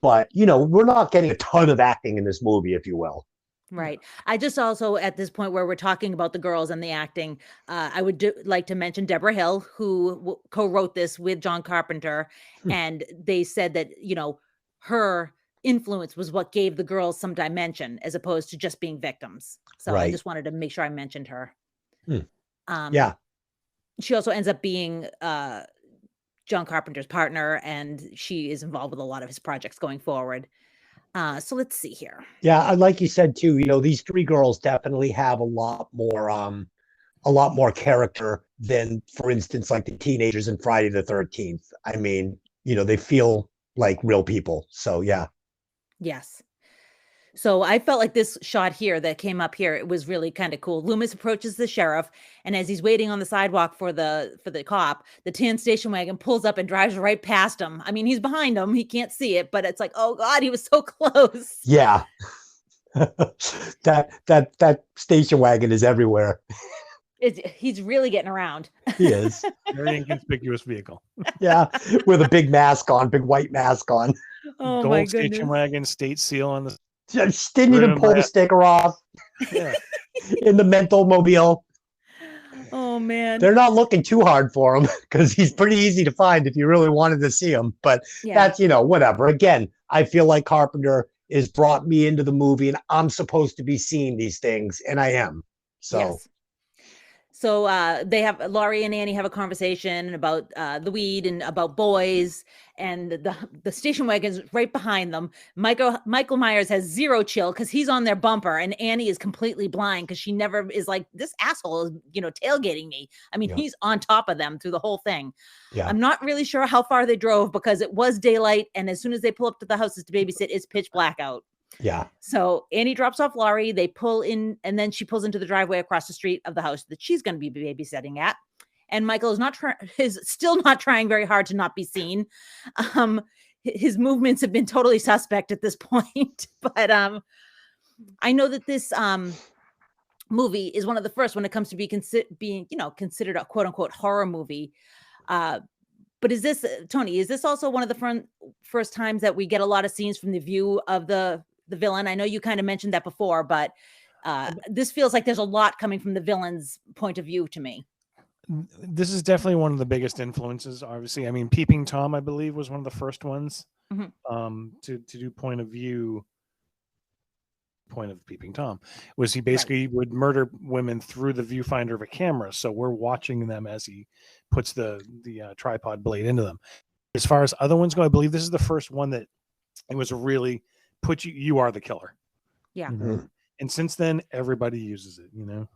But, you know, we're not getting a ton of acting in this movie, if you will. Right. I just also, at this point where we're talking about the girls and the acting, I would like to mention Deborah Hill, who co-wrote this with John Carpenter. Hmm. And they said that, you know, her influence was what gave the girls some dimension as opposed to just being victims. So I Right. just wanted to make sure I mentioned her. Hmm. Um, Yeah. She also ends up being John Carpenter's partner, and she is involved with a lot of his projects going forward. So let's see here. Yeah. And like you said, too, you know, these three girls definitely have a lot more character than, for instance, like the teenagers in Friday the 13th. I mean, you know, they feel like real people. So, yeah. Yes. So I felt like this shot here that came up here, it was really kind of cool. Loomis approaches the sheriff, and as he's waiting on the sidewalk for the cop, the tan station wagon pulls up and drives right past him. I mean, he's behind him, he can't see it, but it's like, oh God, he was so close. Yeah. that station wagon is everywhere. He's really getting around. He is. Very inconspicuous vehicle. Yeah. With a big mask on, big white mask on. Oh Gold my station goodness. wagon, state seal on the. Just didn't even pull the sticker off Yeah. in the mental mobile. Oh man. They're not looking too hard for him because he's pretty easy to find if you really wanted to see him. But Yeah. that's, you know, whatever. Again, I feel like Carpenter has brought me into the movie and I'm supposed to be seeing these things, and I am. So Yes. So they have Laurie and Annie have a conversation about the weed and about boys, and the station wagon's right behind them. Michael Myers has zero chill because he's on their bumper, and Annie is completely blind because she never is like, this asshole is, you know, tailgating me. I mean, Yeah. he's on top of them through the whole thing. yeah. I'm not really sure how far they drove because it was daylight, and as soon as they pull up to the houses to babysit, it's pitch black out. Yeah. So Annie drops off Laurie. They pull in, and then she pulls into the driveway across the street of the house that she's going to be babysitting at. And Michael is still not trying very hard to not be seen. His movements have been totally suspect at this point. But I know that this movie is one of the first when it comes to being, you know, considered a quote unquote horror movie. But is this, Tony, is this also one of the first times that we get a lot of scenes from the view of the villain? I know you kind of mentioned that before, but this feels like there's a lot coming from the villain's point of view to me. This is definitely one of the biggest influences, obviously. I mean, Peeping Tom, I believe, was one of the first ones to do point of Peeping Tom. Was he basically would murder women through the viewfinder of a camera. So we're watching them as he puts the tripod blade into them. As far as other ones go, I believe this is the first one that it was really put you are the killer. Yeah. Mhm. And since then, everybody uses it, you know?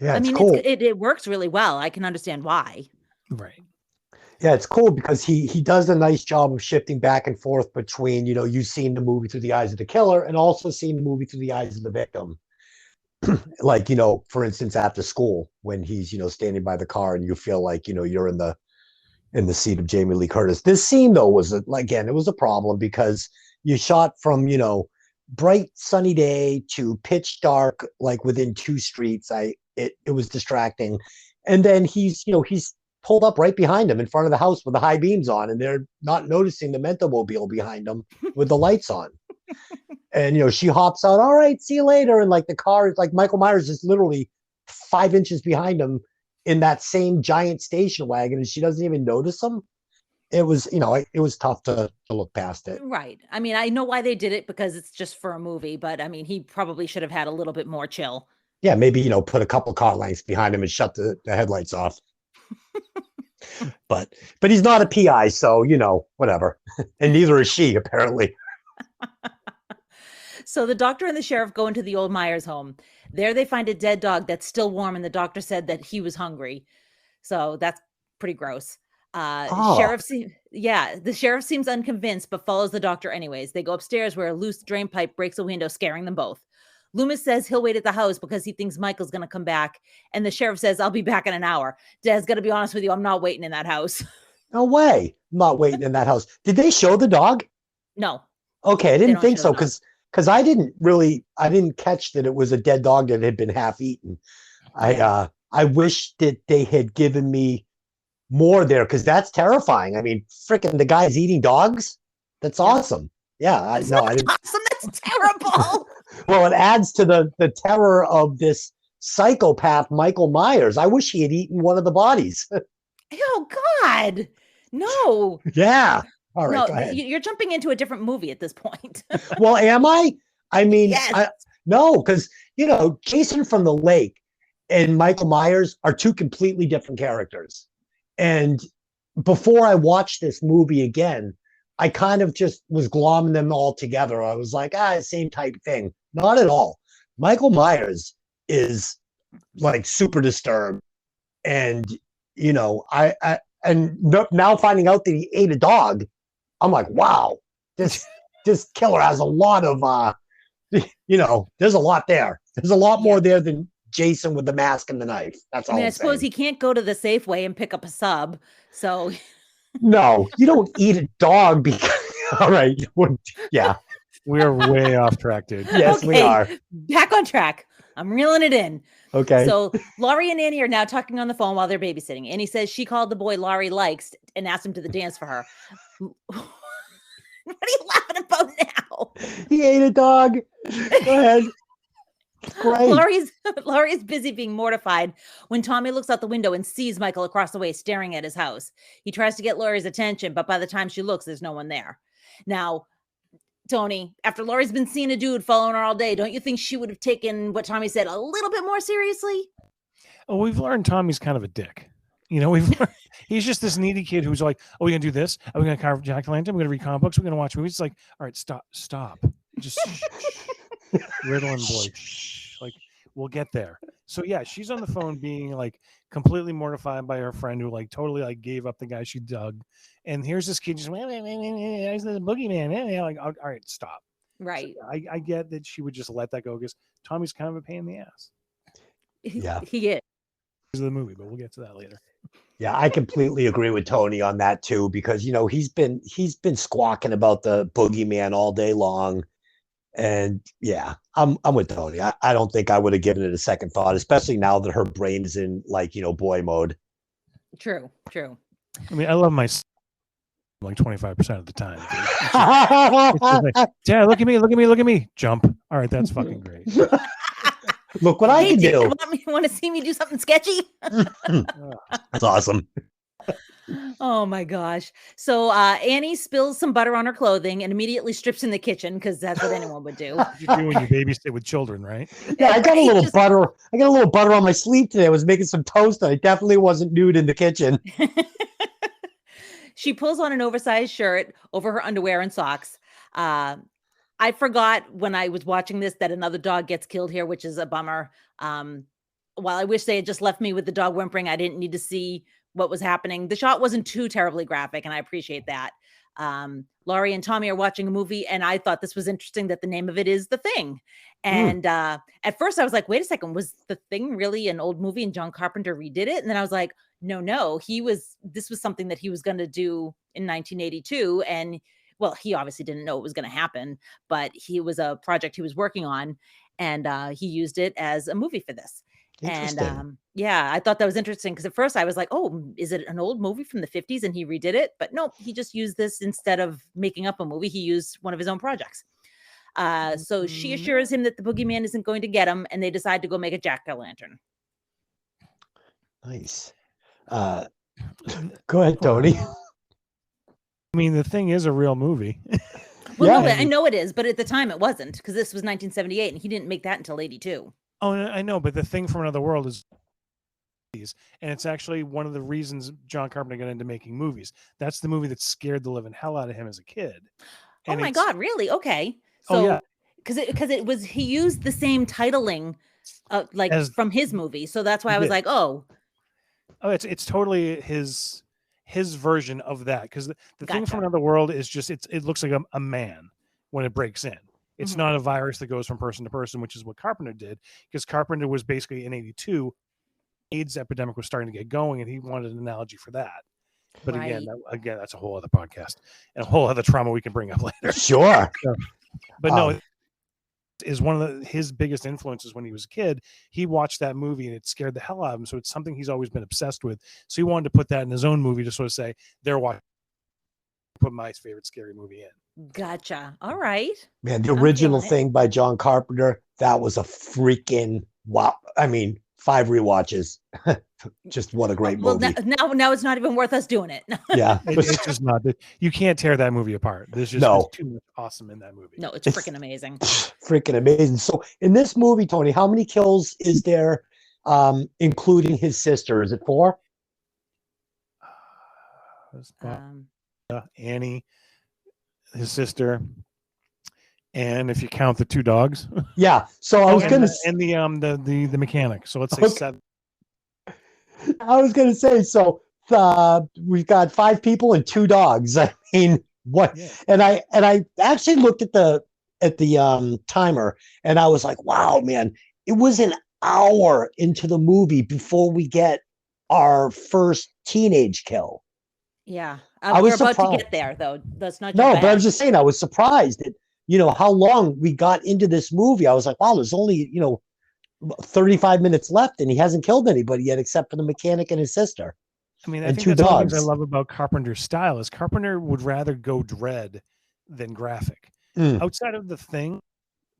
Yeah. I It's mean, cool. it works really well. I can understand why. Right. Yeah, it's cool because he does a nice job of shifting back and forth between, you know, you seeing the movie through the eyes of the killer and also seeing the movie through the eyes of the victim. Like, you know, for instance, after school, when he's, you know, standing by the car and you feel like, you know, you're in the seat of Jamie Lee Curtis. This scene, though, was again, it was a problem because you shot from, you know, bright sunny day to pitch dark, like within 2 streets. It was distracting. And then he's pulled up right behind him in front of the house with the high beams on, and they're not noticing the Mentomobile behind them with the lights on. And, you know, she hops out, all right, see you later. And like the car is like Michael Myers is literally 5 inches behind him in that same giant station wagon, and she doesn't even notice him. It was, you know, it was tough to look past it. Right. I mean, I know why they did it because it's just for a movie, but I mean, he probably should have had a little bit more chill. Yeah, maybe, put a couple car lengths behind him and shut the headlights off. But he's not a PI, so, whatever. And neither is she, apparently. So the doctor and the sheriff go into the old Myers home. There they find a dead dog that's still warm, and the doctor said that he was hungry. So that's pretty gross. Oh. The sheriff seems unconvinced, but follows the doctor anyways. They go upstairs where a loose drain pipe breaks a window, scaring them both. Loomis says he'll wait at the house because he thinks Michael's going to come back. And the sheriff says, I'll be back in an hour. Dad's got to be honest with you. I'm not waiting in that house. No way. I'm not waiting in that house. Did they show the dog? No. Okay, I didn't think so show the dog. because I didn't catch that it was a dead dog that had been half eaten. I wish that they had given me more there because that's terrifying. I mean, freaking the guy's eating dogs. That's awesome. Yeah, I didn't. Awesome. That's terrible. Well, it adds to the terror of this psychopath, Michael Myers. I wish he had eaten one of the bodies. Oh God, no. Yeah. All right. No, go ahead. you're jumping into a different movie at this point. Well, am I? I mean, Yes. no, because Jason from the Lake and Michael Myers are two completely different characters. And before I watched this movie again, I kind of just was glomming them all together. I was like, same type thing. Not at all. Michael Myers is like super disturbed. And, now finding out that he ate a dog, I'm like, wow, this killer has a lot of, there's a lot there. There's a lot more there than Jason with the mask and the knife. That's all. I suppose he can't go to the Safeway and pick up a sub. So no, you don't eat a dog because. All right. Yeah. We are way off track, dude. Yes, we are. Back on track. I'm reeling it in. Okay. So Laurie and Annie are now talking on the phone while they're babysitting. Annie says she called the boy Laurie likes and asked him to the dance for her. What are you laughing about now? He ate a dog. Go ahead. Great. Laurie's busy being mortified when Tommy looks out the window and sees Michael across the way staring at his house. He tries to get Laurie's attention, but by the time she looks, there's no one there. Now, Tony, after Laurie's been seeing a dude following her all day, don't you think she would have taken what Tommy said a little bit more seriously? Oh, we've learned Tommy's kind of a dick. He's just this needy kid who's like, "Oh, we're gonna do this. Are we gonna carve Jack-o'-lantern? We're gonna read comic books. We're gonna watch movies." It's like, all right, stop. Just Ritalin boy. Like, we'll get there. So yeah, she's on the phone being like completely mortified by her friend who like totally like gave up the guy she dug. And here's this kid just he's the boogeyman. Like, all right, stop. Right. So I get that she would just let that go because Tommy's kind of a pain in the ass. Yeah. He is. Of the movie, but we'll get to that later. Yeah, I completely agree with Tony on that too, because he's been squawking about the boogeyman all day long. And yeah, I'm with Tony. I don't think I would have given it a second thought, especially now that her brain is in boy mode. True. I mean, I love my like 25% of the time. It's just like, Dad, look at me. Jump. All right, that's fucking great. Look what I can do. You want to see me do something sketchy? That's awesome. Oh my gosh. So Annie spills some butter on her clothing and immediately strips in the kitchen because that's what anyone would do. You do when you babysit with children, right? Yeah, I got a little butter. I got a little butter on my sleeve today. I was making some toast. And I definitely wasn't nude in the kitchen. She pulls on an oversized shirt over her underwear and socks. I forgot when I was watching this that another dog gets killed here, which is a bummer. While I wish they had just left me with the dog whimpering, I didn't need to see what was happening. The shot wasn't too terribly graphic, and I appreciate that. Laurie and Tommy are watching a movie, and I thought this was interesting that the name of it is The Thing. And at first I was like, wait a second, was The Thing really an old movie and John Carpenter redid it? And then I was like, no, this was something that he was going to do in 1982. And well, he obviously didn't know it was going to happen, but he was a project he was working on, and he used it as a movie for this. And I thought that was interesting because at first I was like, oh, is it an old movie from the 50s and he redid it? But no, he just used this instead of making up a movie. He used one of his own projects. So she assures him that the boogeyman isn't going to get him, and they decide to go make a jack-o'-lantern. Nice. Go ahead, Tony. I mean, The Thing is a real movie. Well, no, I know it is, but at the time it wasn't, because this was 1978 and he didn't make that until 82. Oh, I know, but the thing from Another World is and it's actually one of the reasons John Carpenter got into making movies. That's the movie that scared the living hell out of him as a kid. Oh And my it's- God, really? Okay. Oh, So yeah. because it was he used the same titling like As- from his movie. So that's why He I was did. like, oh, Oh, it's totally his version of that, because the thing from Gotcha. Another World is just it looks like a man when it breaks in. It's Mhm. not a virus that goes from person to person, which is what Carpenter did, because Carpenter was basically in '82, AIDS epidemic was starting to get going, and he wanted an analogy for that. But again, Right. that's a whole other podcast and a whole other trauma we can bring up later. Sure. But no, it is one of his biggest influences when he was a kid. He watched that movie and it scared the hell out of him. So it's something he's always been obsessed with. So he wanted to put that in his own movie to sort of say, they're watching, put my favorite scary movie in. Gotcha. All right. Man, the I'm original feeling it. thing by John Carpenter, that was a freaking wow. I mean, 5 rewatches. Just what a great Well, movie. now it's not even worth us doing it. Yeah. It's just not, you can't tear that movie apart. There's just No. there's too much awesome in that movie. No, it's It's- freaking amazing. Freaking amazing. So in this movie, Tony, how many kills is there, including his sister? Is it 4? Annie, his sister, and if you count the 2 dogs, Yeah. So I was and gonna the mechanic. So let's say Okay. 7. I was gonna say, so we've got 5 people and 2 dogs. I mean, what? Yeah. And I actually looked at the timer, and I was like, wow, man, it was an hour into the movie before we get our first teenage kill. Yeah. I We're was about to surprised. get there, though. That's not No, your but I'm bad. just saying, I was surprised at how long we got into this movie. I was like, wow, there's only 35 minutes left, and he hasn't killed anybody yet except for the mechanic and his sister. I mean, I and think 2 that's one of the things I dogs. love about Carpenter's style is Carpenter would rather go dread than graphic. Mm. Outside of The Thing,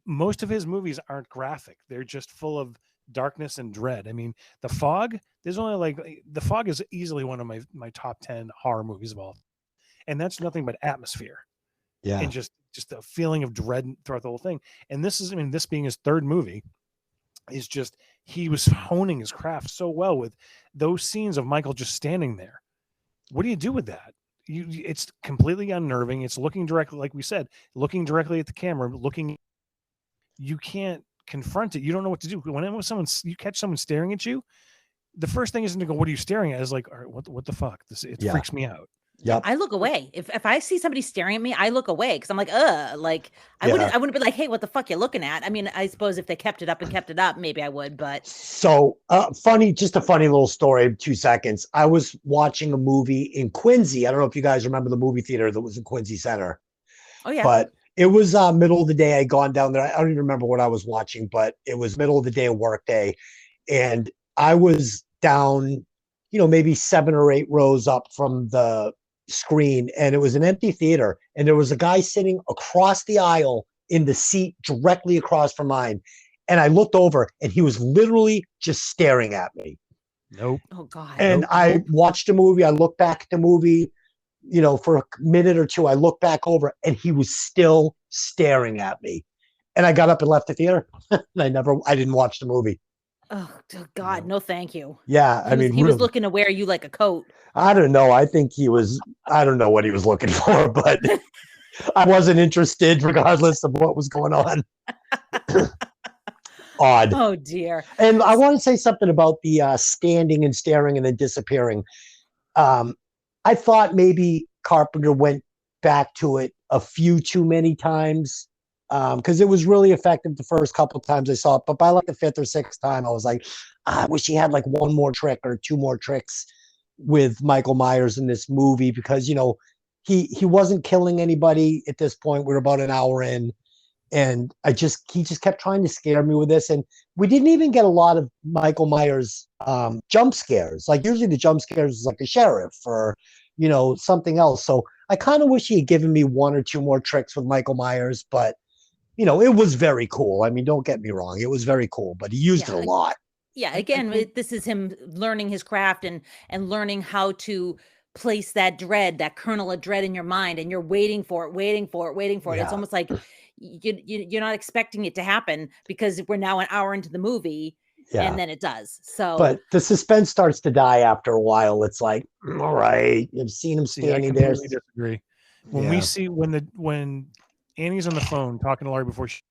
most of his movies aren't graphic. They're just full of darkness and dread. I mean, The Fog, there's only The Fog is easily one of my top 10 horror movies of all. And that's nothing but atmosphere Yeah. and just a feeling of dread throughout the whole thing. And this is, I mean, this being his 3rd movie, is just he was honing his craft so well with those scenes of Michael just standing there. What do you do with that? It's completely unnerving. It's looking directly, like we said, looking directly at the camera, you can't confront it. You don't know what to do. When you catch someone staring at you, the first thing isn't to go, what are you staring at? It's like, all right, what the fuck? It Yeah. freaks me out. Yep. I look away. If I see somebody staring at me, I look away because I'm like, like I Yeah. wouldn't be like, hey, what the fuck you looking at? I mean, I suppose if they kept it up, maybe I would, but So just a funny little story, 2 seconds. I was watching a movie in Quincy. I don't know if you guys remember the movie theater that was in Quincy Center, oh yeah. but it was middle of the day. I'd gone down there. I don't even remember what I was watching, but it was middle of the day, work day. And I was down, maybe 7 or 8 rows up from the screen, and it was an empty theater. And there was a guy sitting across the aisle in the seat directly across from mine. And I looked over, and he was literally just staring at me. Nope. Oh God. And I watched the movie. I looked back at the movie, for a minute or 2. I looked back over, and he was still staring at me. And I got up and left the theater. And I didn't watch the movie. Oh God, no, thank you. Yeah, He was looking to wear you like a coat. I don't know. I think I don't know what he was looking for, but I wasn't interested regardless of what was going on. Odd. Oh dear. And I want to say something about the standing and staring and then disappearing. I thought maybe Carpenter went back to it a few too many times because it was really effective the first couple of times I saw it. But by like the 5th or 6th time, I was like, I wish he had like 1 more trick or 2 more tricks with Michael Myers in this movie because, he wasn't killing anybody at this point. We're about an hour in. And he just kept trying to scare me with this. And we didn't even get a lot of Michael Myers jump scares. Like usually the jump scares is like a sheriff or, something else. So I kind of wish he had given me 1 or 2 more tricks with Michael Myers, but it was very cool. I mean, don't get me wrong. It was very cool, but he used it a lot. Yeah. Again, this is him learning his craft and learning how to place that dread, that kernel of dread in your mind, and you're waiting for it. It's Yeah. almost like you're not expecting it to happen because we're now an hour into the movie, Yeah. and then it does. So, But the suspense starts to die after a while. It's like, all right, you've seen him See, I standing there. completely disagree. When Yeah. we see when Annie's on the phone talking to Laurie before she,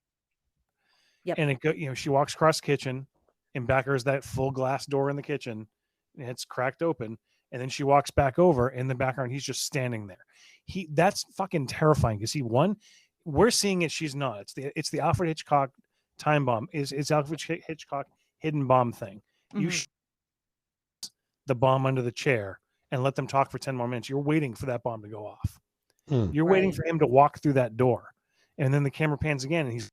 Yep. and it go, she walks across the kitchen, and back her is that full glass door in the kitchen, and it's cracked open, and then she walks back over in the background. He's just standing there. That's fucking terrifying because we're seeing it, she's not. It's the Alfred Hitchcock time bomb. It's Alfred Hitchcock hidden bomb thing. You mhm. the bomb under the chair and let them talk for 10 more minutes. You're waiting for that bomb to go off. You're waiting Right. for him to walk through that door, and then the camera pans again, and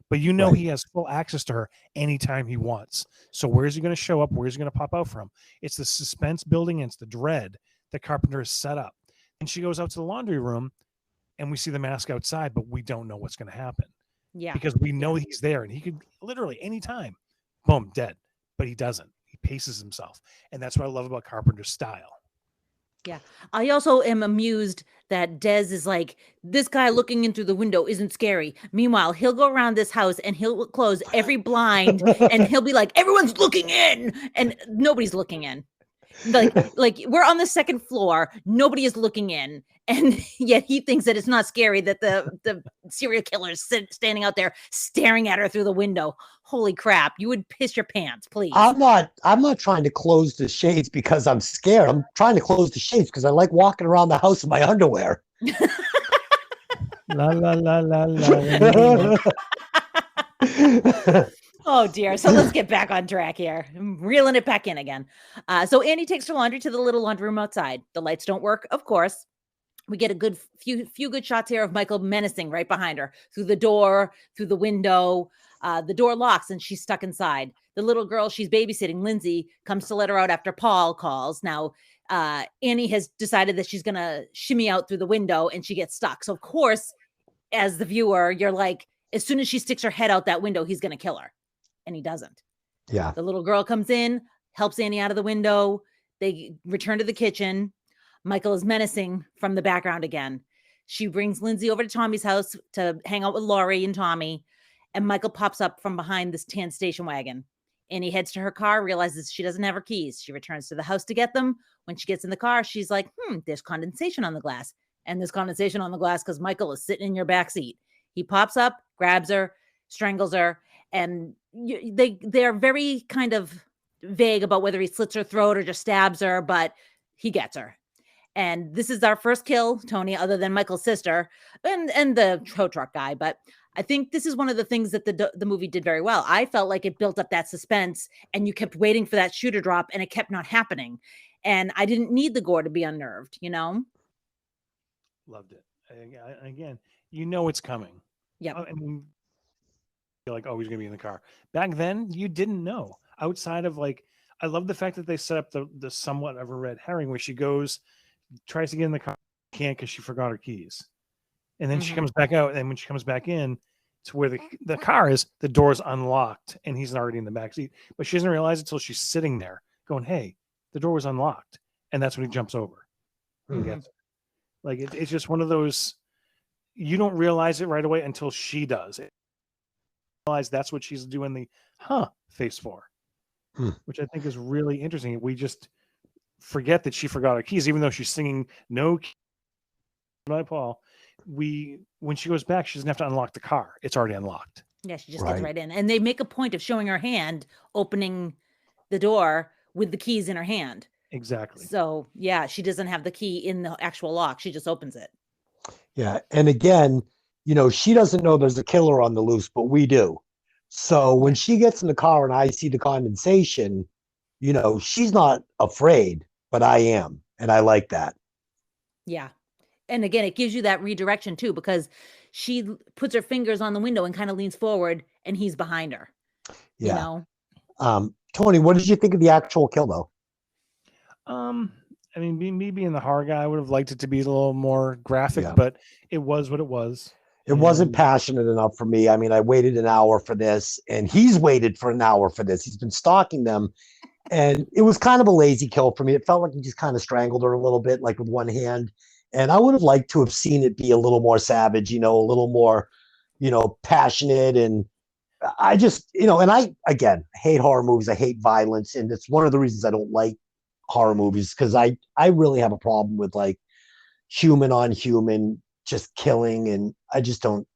but he has full access to her anytime he wants. So where's he going to show up? Where's he going to pop out from? It's the suspense building, and it's the dread that Carpenter has set up. And she goes out to the laundry room, and we see the mask outside, but we don't know what's going to happen Yeah. because we know he's there, and he could literally anytime, boom, dead. But he doesn't. He paces himself, and that's what I love about Carpenter's style. Yeah. I also am amused that Dez is like, this guy looking in through the window isn't scary. Meanwhile, he'll go around this house and he'll close every blind and he'll be like, everyone's looking in, and nobody's looking in. Like we're on the second floor, nobody is looking in, and yet he thinks that it's not scary that the serial killer is standing out there staring at her through the window. Holy crap, you would piss your pants, please. I'm not trying to close the shades because I'm scared. I'm trying to close the shades because I like walking around the house in my underwear. La la la la la. Oh dear. So let's get back on track here. I'm reeling it back in again. So Annie takes her laundry to the little laundry room outside. The lights don't work, of course. We get a good few good shots here of Michael menacing right behind her through the door, through the window. The door locks and she's stuck inside. The little girl she's babysitting, Lindsay, comes to let her out after Paul calls. Now, Annie has decided that she's going to shimmy out through the window and she gets stuck. So, of course, as the viewer, you're like, as soon as she sticks her head out that window, he's going to kill her. And he doesn't. Yeah. The little girl comes in, helps Annie out of the window. They return to the kitchen. Michael is menacing from the background again. She brings Lindsay over to Tommy's house to hang out with Laurie and Tommy. And Michael pops up from behind this tan station wagon. Annie heads to her car, realizes she doesn't have her keys. She returns to the house to get them. When she gets in the car, she's like, there's condensation on the glass. And there's condensation on the glass because Michael is sitting in your back seat. He pops up, grabs her, strangles her, and they're very kind of vague about whether he slits her throat or just stabs her, but he gets her. And this is our first kill, Tony, other than Michael's sister and the tow truck guy. But I think this is one of the things that the movie did very well. I felt like it built up that suspense and you kept waiting for that shoe to drop and it kept not happening. And I didn't need the gore to be unnerved, Loved it. Again, it's coming. Yeah. I mean, you're like, oh, he's gonna be in the car. Back then, you didn't know. Outside of I love the fact that they set up the somewhat of a red herring where she goes, tries to get in the car, can't because she forgot her keys, and then she comes back out. And when she comes back in to where the car is, the door's unlocked and he's already in the back seat. But she doesn't realize it until she's sitting there going, "Hey, the door was unlocked," and that's when he jumps over. And gets her. It's just one of those. You don't realize it right away until she does it. Realize that's what she's doing the face for, which I think is really interesting. We just forget that she forgot her keys, even though she's singing "No Keys" by Paul. When she goes back, she doesn't have to unlock the car; it's already unlocked. Yeah, she just gets right in, and they make a point of showing her hand opening the door with the keys in her hand. Exactly. So yeah, she doesn't have the key in the actual lock; she just opens it. Yeah, and again, she doesn't know there's a killer on the loose, but we do. So when she gets in the car and I see the condensation, she's not afraid, but I am. And I like that. Yeah. And again, it gives you that redirection too, because she puts her fingers on the window and kind of leans forward and he's behind her. Yeah. Tony, what did you think of the actual kill though? I mean, me being the horror guy, I would have liked it to be a little more graphic, but it was what it was. It wasn't passionate enough for me. I mean, I waited an hour for this, and he's waited for an hour for this. He's been stalking them, And it was kind of a lazy kill for me. It felt like he just kind of strangled her a little bit, like with one hand. And I would have liked to have seen it be a little more savage, a little more, passionate. And I just, and I, again, hate horror movies. I hate violence. And it's one of the reasons I don't like horror movies, because I really have a problem with like human on human just killing. And I just don't,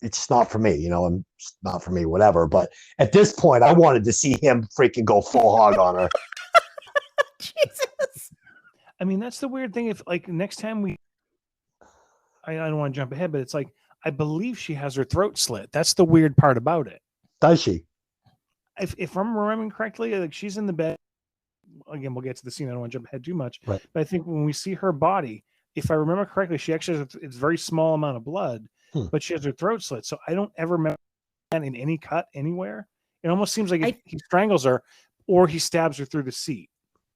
it's just not for me, and it's not for me, whatever. But at this point, I wanted to see him freaking go full hog on her. Jesus. I mean, that's the weird thing. If like next time I don't want to jump ahead, but it's like, I believe she has her throat slit. That's the weird part about it. Does she? If I'm remembering correctly, like she's in the bed. Again, we'll get to the scene. I don't want to jump ahead too much. Right. But I think when we see her body, if I remember correctly, she actually has it's very small amount of blood, but she has her throat slit. So I don't ever remember that in any cut anywhere. It almost seems like he strangles her or he stabs her through the seat.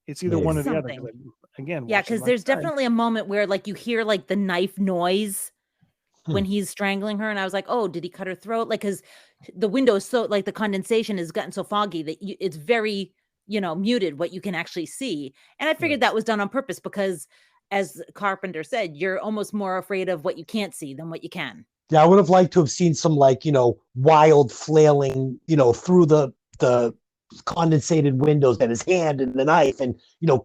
It's either one or the other. Again, yeah, because there's definitely a moment where like you hear like the knife noise when he's strangling her, and I was like, oh, did he cut her throat? Like, because the window is so like the condensation has gotten so foggy that it's very muted what you can actually see. And I figured that was done on purpose because, as Carpenter said, you're almost more afraid of what you can't see than what you can. Yeah, I would have liked to have seen some like wild flailing through the condensated windows and his hand and the knife, and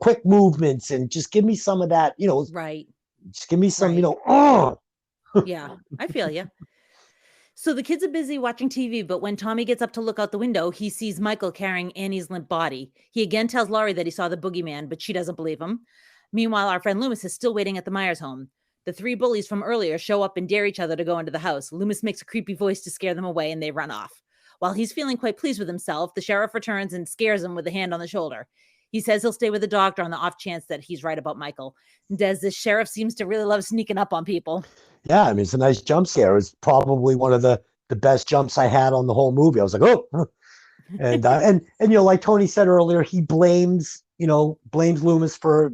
quick movements, and just give me some of that, right, just give me some yeah, I feel you. So the kids are busy watching TV, but when Tommy gets up to look out the window, he sees Michael carrying Annie's limp body. He again tells Laurie that he saw the boogeyman, but she doesn't believe him. Meanwhile, our friend Loomis is still waiting at the Myers home. The three bullies from earlier show up and dare each other to go into the house. Loomis makes a creepy voice to scare them away, and they run off. While he's feeling quite pleased with himself, the sheriff returns and scares him with a hand on the shoulder. He says he'll stay with the doctor on the off chance that he's right about Michael. And as the sheriff seems to really love sneaking up on people. Yeah, I mean, it's a nice jump scare. It's probably one of the best jumps I had on the whole movie. I was like, oh, and like Tony said earlier, he blames Loomis for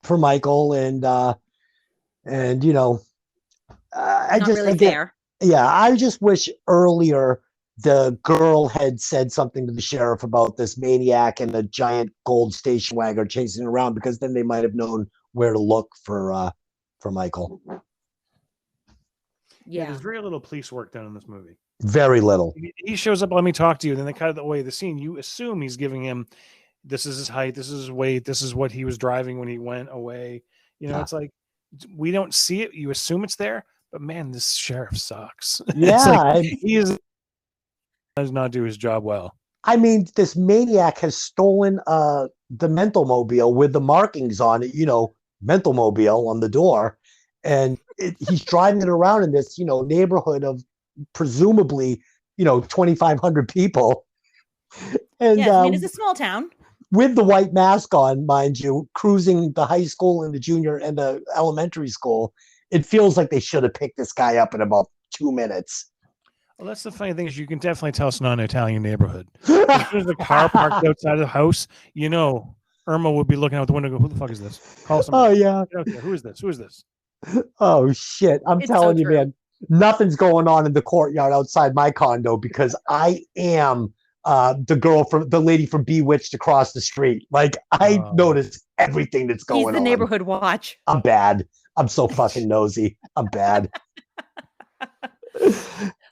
Michael, and I just really fair. Yeah, I just wish earlier the girl had said something to the sheriff about this maniac and a giant gold station wagon chasing around, because then they might have known where to look for Michael. Yeah, there's very little police work done in this movie. Very little. He shows up, let me talk to you. Then they cut away the scene. You assume he's giving him, this is his height, this is his weight, this is what he was driving when he went away. It's like, we don't see it. You assume it's there, but man, this sheriff sucks. Yeah, he does not do his job well. I mean, this maniac has stolen the Mental Mobile with the markings on it, Mental Mobile on the door, and he's driving it around in this, neighborhood of presumably, 2,500 people. And I mean, it's a small town. With the white mask on, mind you, cruising the high school and the junior and the elementary school. It feels like they should have picked this guy up in about 2 minutes. Well, that's the funny thing, is you can definitely tell it's not an Italian neighborhood. If there's a car parked outside of the house, Irma would be looking out the window and go, who the fuck is this? Call somebody. Oh, yeah. Okay, who is this? Who is this? Oh, shit. I'm telling you, man, nothing's going on in the courtyard outside my condo, because I am the lady from Bewitched across the street. Like, I notice everything that's going on. He's the neighborhood watch. I'm bad. I'm so fucking nosy. I'm bad.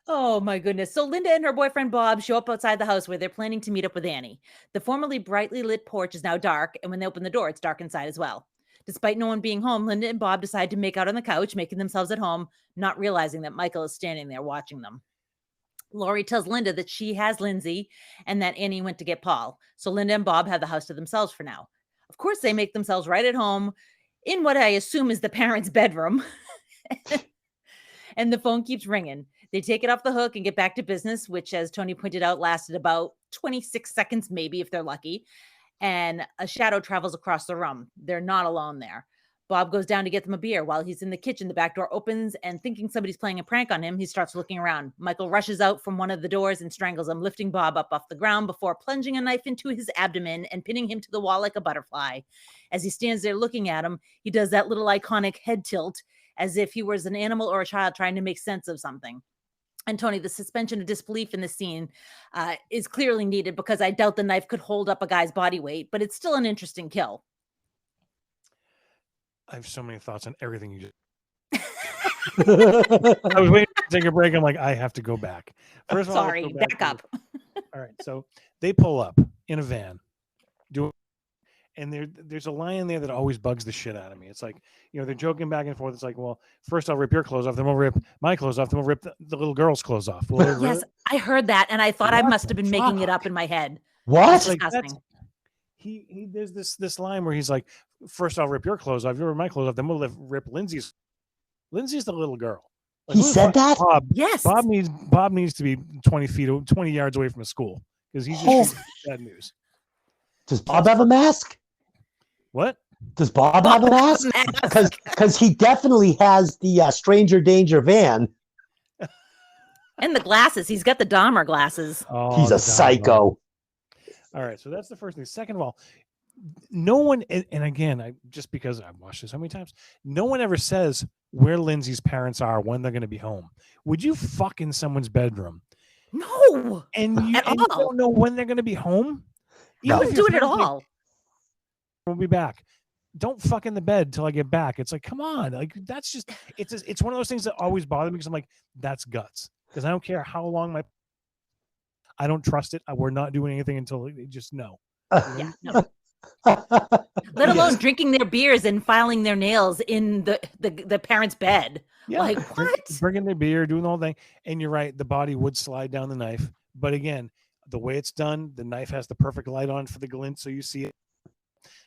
Oh my goodness. So Linda and her boyfriend Bob show up outside the house where they're planning to meet up with Annie. The formerly brightly lit porch is now dark, and when they open the door, it's dark inside as well. Despite no one being home, Linda and Bob decide to make out on the couch, making themselves at home, not realizing that Michael is standing there watching them. Laurie tells Linda that she has Lindsay and that Annie went to get Paul. So Linda and Bob have the house to themselves for now. Of course, they make themselves right at home in what I assume is the parents' bedroom. And the phone keeps ringing. They take it off the hook and get back to business, which, as Tony pointed out, lasted about 26 seconds, maybe, if they're lucky. And a shadow travels across the room. They're not alone there. Bob goes down to get them a beer. While he's in the kitchen, the back door opens, and thinking somebody's playing a prank on him, he starts looking around. Michael rushes out from one of the doors and strangles him, lifting Bob up off the ground before plunging a knife into his abdomen and pinning him to the wall like a butterfly. As he stands there looking at him, he does that little iconic head tilt, as if he was an animal or a child trying to make sense of something. And Tony, the suspension of disbelief in the scene is clearly needed because I doubt the knife could hold up a guy's body weight, but it's still an interesting kill. I have so many thoughts on everything you just. I was waiting to take a break. I'm like, I have to go back. First of all, let's Sorry, go back to- up. All right, so they pull up in a van, and there's a line in there that always bugs the shit out of me. It's like, they're joking back and forth. It's like, well, first I'll rip your clothes off, then we'll rip my clothes off, then we'll rip the little girl's clothes off. Well, Yes, really? I heard that, and I thought I What must have the been making it fuck? up in my head. What? That's Like, disgusting. He there's this line where he's like, first I'll rip your clothes off, you rip my clothes off, then we'll rip Lindsay's. Lindsay's the little girl. Like, He who the said fuck- that? Yes. Bob needs to be 20 yards away from a school because he's Oh. just bad news. Does Bob have a mask? What? Does Bob have a mask? Because he definitely has the stranger danger van. And the glasses. He's got the Dahmer glasses. Oh, He's the a dog. psycho. All right, so that's the first thing. Second of all, no one, and again, just because I've watched this so many times, no one ever says where Lindsay's parents are when they're going to be home. Would you fuck in someone's bedroom No. and you At all. don't know when they're going to be home? No. You Even wouldn't if do your it at parents, like, all. we'll be back. Don't fuck in the bed till I get back. It's like, come on, like that's just it's one of those things that always bother me because I'm like, that's guts. Because I don't care how long I don't trust it. We're not doing anything until they just know. Yeah, no. Let alone drinking their beers and filing their nails in the parents' bed. Yeah, Like, drink- what? Drinking their beer, doing the whole thing. And you're right, the body would slide down the knife. But again, the way it's done, the knife has the perfect light on for the glint, so you see it.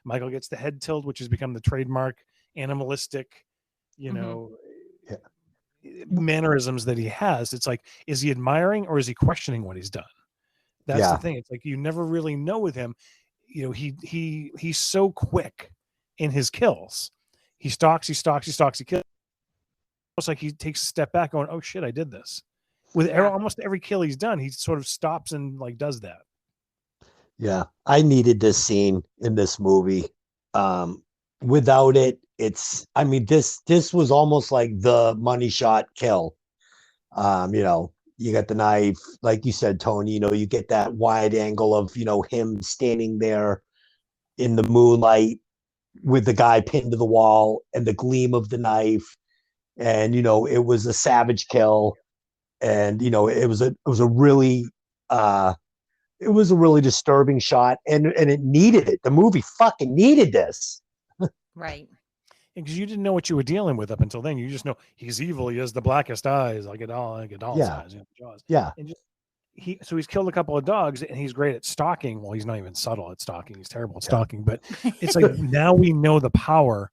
Michael gets the head tilt, which has become the trademark animalistic, Mhm. mannerisms that he has. It's like, is he admiring or is he questioning what he's done? That's Yeah. the thing. It's like you never really know with him. He's so quick in his kills. He stalks, he kills. Almost like he takes a step back going, oh shit, I did this. With almost every kill he's done, he sort of stops and like does that. Yeah, I needed this scene in this movie. Without it, this was almost like the money shot kill. You got the knife, like you said, Tony, you get that wide angle of, him standing there in the moonlight with the guy pinned to the wall and the gleam of the knife. And, it was a savage kill. And, it was a really disturbing shot, and it needed it. The movie fucking needed this. Right. Because you didn't know what you were dealing with up until then. You just know he's evil. He has the blackest eyes, like a doll's eyes, jaws. Yeah. And just he's killed a couple of dogs, and he's great at stalking. Well, he's not even subtle at stalking. He's terrible at stalking. But it's like now we know the power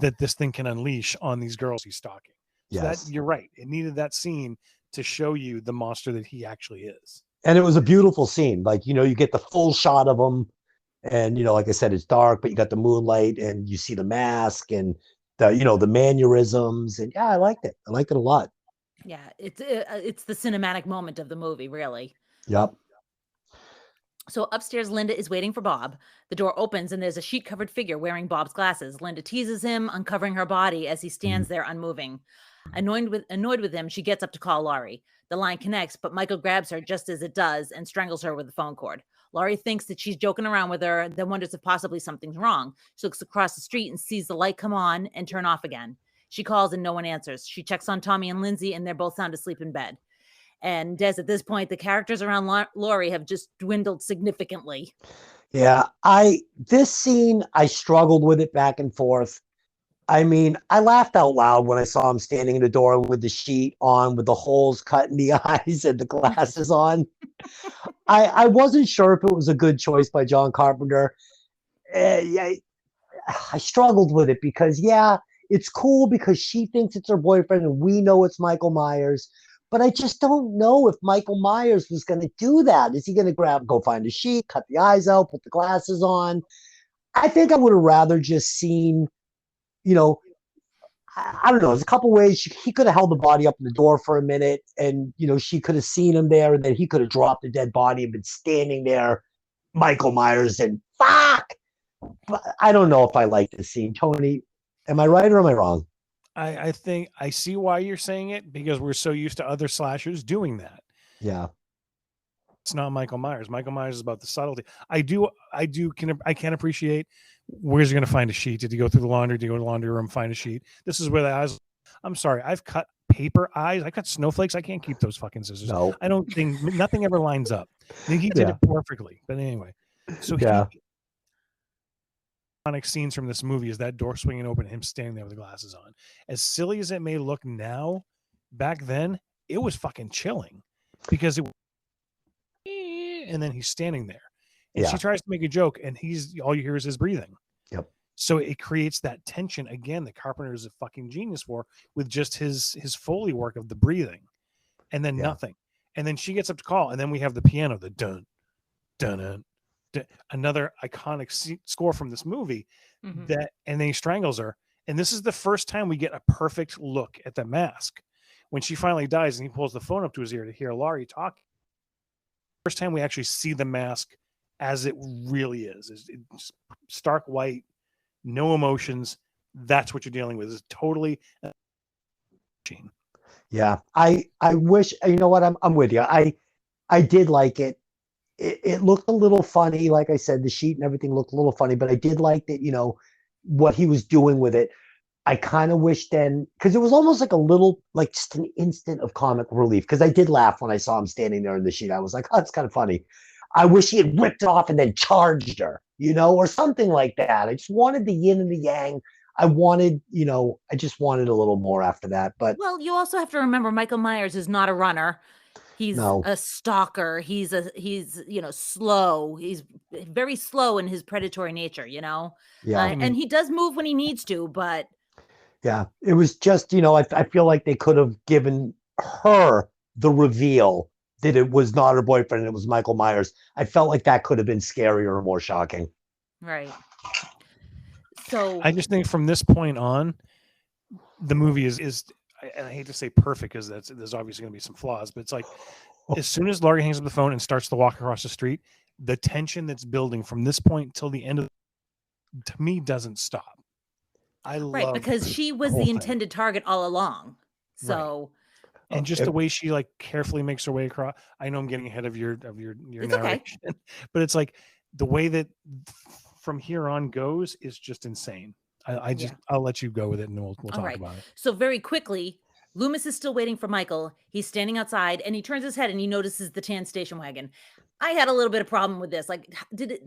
that this thing can unleash on these girls he's stalking. So Yes. that you're right. It needed that scene to show you the monster that he actually is. And it was a beautiful scene. Like, you get the full shot of him. And, like I said, it's dark, but you got the moonlight and you see the mask and the mannerisms. And yeah, I liked it. I liked it a lot. Yeah, it's the cinematic moment of the movie, really. Yep. So upstairs, Linda is waiting for Bob. The door opens and there's a sheet-covered figure wearing Bob's glasses. Linda teases him, uncovering her body as he stands there unmoving. Annoyed with him, she gets up to call Laurie. The line connects, but Michael grabs her just as it does and strangles her with the phone cord. Laurie thinks that she's joking around with her, then wonders if possibly something's wrong. She looks across the street and sees the light come on and turn off again. She calls and no one answers. She checks on Tommy and Lindsay, and they're both sound asleep in bed. And Des, at this point, the characters around Laurie have just dwindled significantly. Yeah. This scene, I struggled with it back and forth. I mean, I laughed out loud when I saw him standing in the door with the sheet on, with the holes cut in the eyes and the glasses on. I wasn't sure if it was a good choice by John Carpenter. I struggled with it because, yeah, it's cool because she thinks it's her boyfriend and we know it's Michael Myers. But I just don't know if Michael Myers was going to do that. Is he going to go find a sheet, cut the eyes out, put the glasses on? I think I would have rather just seen, I don't know. There's a couple ways he could have held the body up in the door for a minute, and she could have seen him there, and then he could have dropped the dead body and been standing there, Michael Myers, and fuck. But I don't know if I like this scene. Tony, am I right or am I wrong? I think I see why you're saying it, because we're so used to other slashers doing that. Yeah. It's not Michael Myers. Michael Myers is about the subtlety. I can appreciate, where's he going to find a sheet? Did he go through the laundry? Did he go to the laundry room, find a sheet? This is where the eyes. I'm sorry, I've cut paper eyes. I cut snowflakes. I can't keep those fucking scissors. No. I don't think nothing ever lines up. I think he did Yeah. it perfectly. But anyway, so Yeah. iconic scenes from this movie is that door swinging open and him standing there with the glasses on. As silly as it may look now, back then it was fucking chilling, because it, and then he's standing there and Yeah. she tries to make a joke and he's all you hear is his breathing. Yep. So it creates that tension again that Carpenter is a fucking genius for, with just his Foley work of the breathing and then Yeah. nothing. And then she gets up to call, and then we have the piano, the dun dun dun, dun, another iconic score from this movie. Mhm. That, and then he strangles her, and this is the first time we get a perfect look at the mask when she finally dies, and he pulls the phone up to his ear to hear Laurie talk. First time we actually see the mask as it really is. It's stark white, no emotions. That's what you're dealing with. It's totally a machine. Yeah. I wish, you know what, I'm with you. I did like it. It looked a little funny. Like I said, the sheet and everything looked a little funny, but I did like that, you know, what he was doing with it. I kind of wish then, because it was almost like a little, like just an instant of comic relief. Because I did laugh when I saw him standing there in the sheet. I was like, oh, that's kind of funny. I wish he had ripped it off and then charged her, you know, or something like that. I just wanted the yin and the yang. I wanted, you know, I just wanted a little more after that. But Well, you also have to remember Michael Myers is not a runner. He's No. a stalker. He's you know, slow. He's very slow in his predatory nature, you know. yeah, And he does move when he needs to, but yeah, it was just, you know, I feel like they could have given her the reveal that it was not her boyfriend and it was Michael Myers. I felt like that could have been scarier or more shocking. right. So I just think from this point on, the movie is and I hate to say perfect, because there's obviously going to be some flaws, but it's like as soon as Laurie hangs up the phone and starts to walk across the street, the tension that's building from this point till the end of, to me, doesn't stop. I right, love because she was whole the thing. intended target all along. So and just It- the way she like carefully makes her way across. I know I'm getting ahead of your It's okay. narration, but it's like the way that from here on goes is just insane. I'll let you go with it and we'll All talk right. about it. So very quickly, Loomis is still waiting for Michael. He's standing outside and he turns his head and he notices the tan station wagon. I had a little bit of problem with this. Like,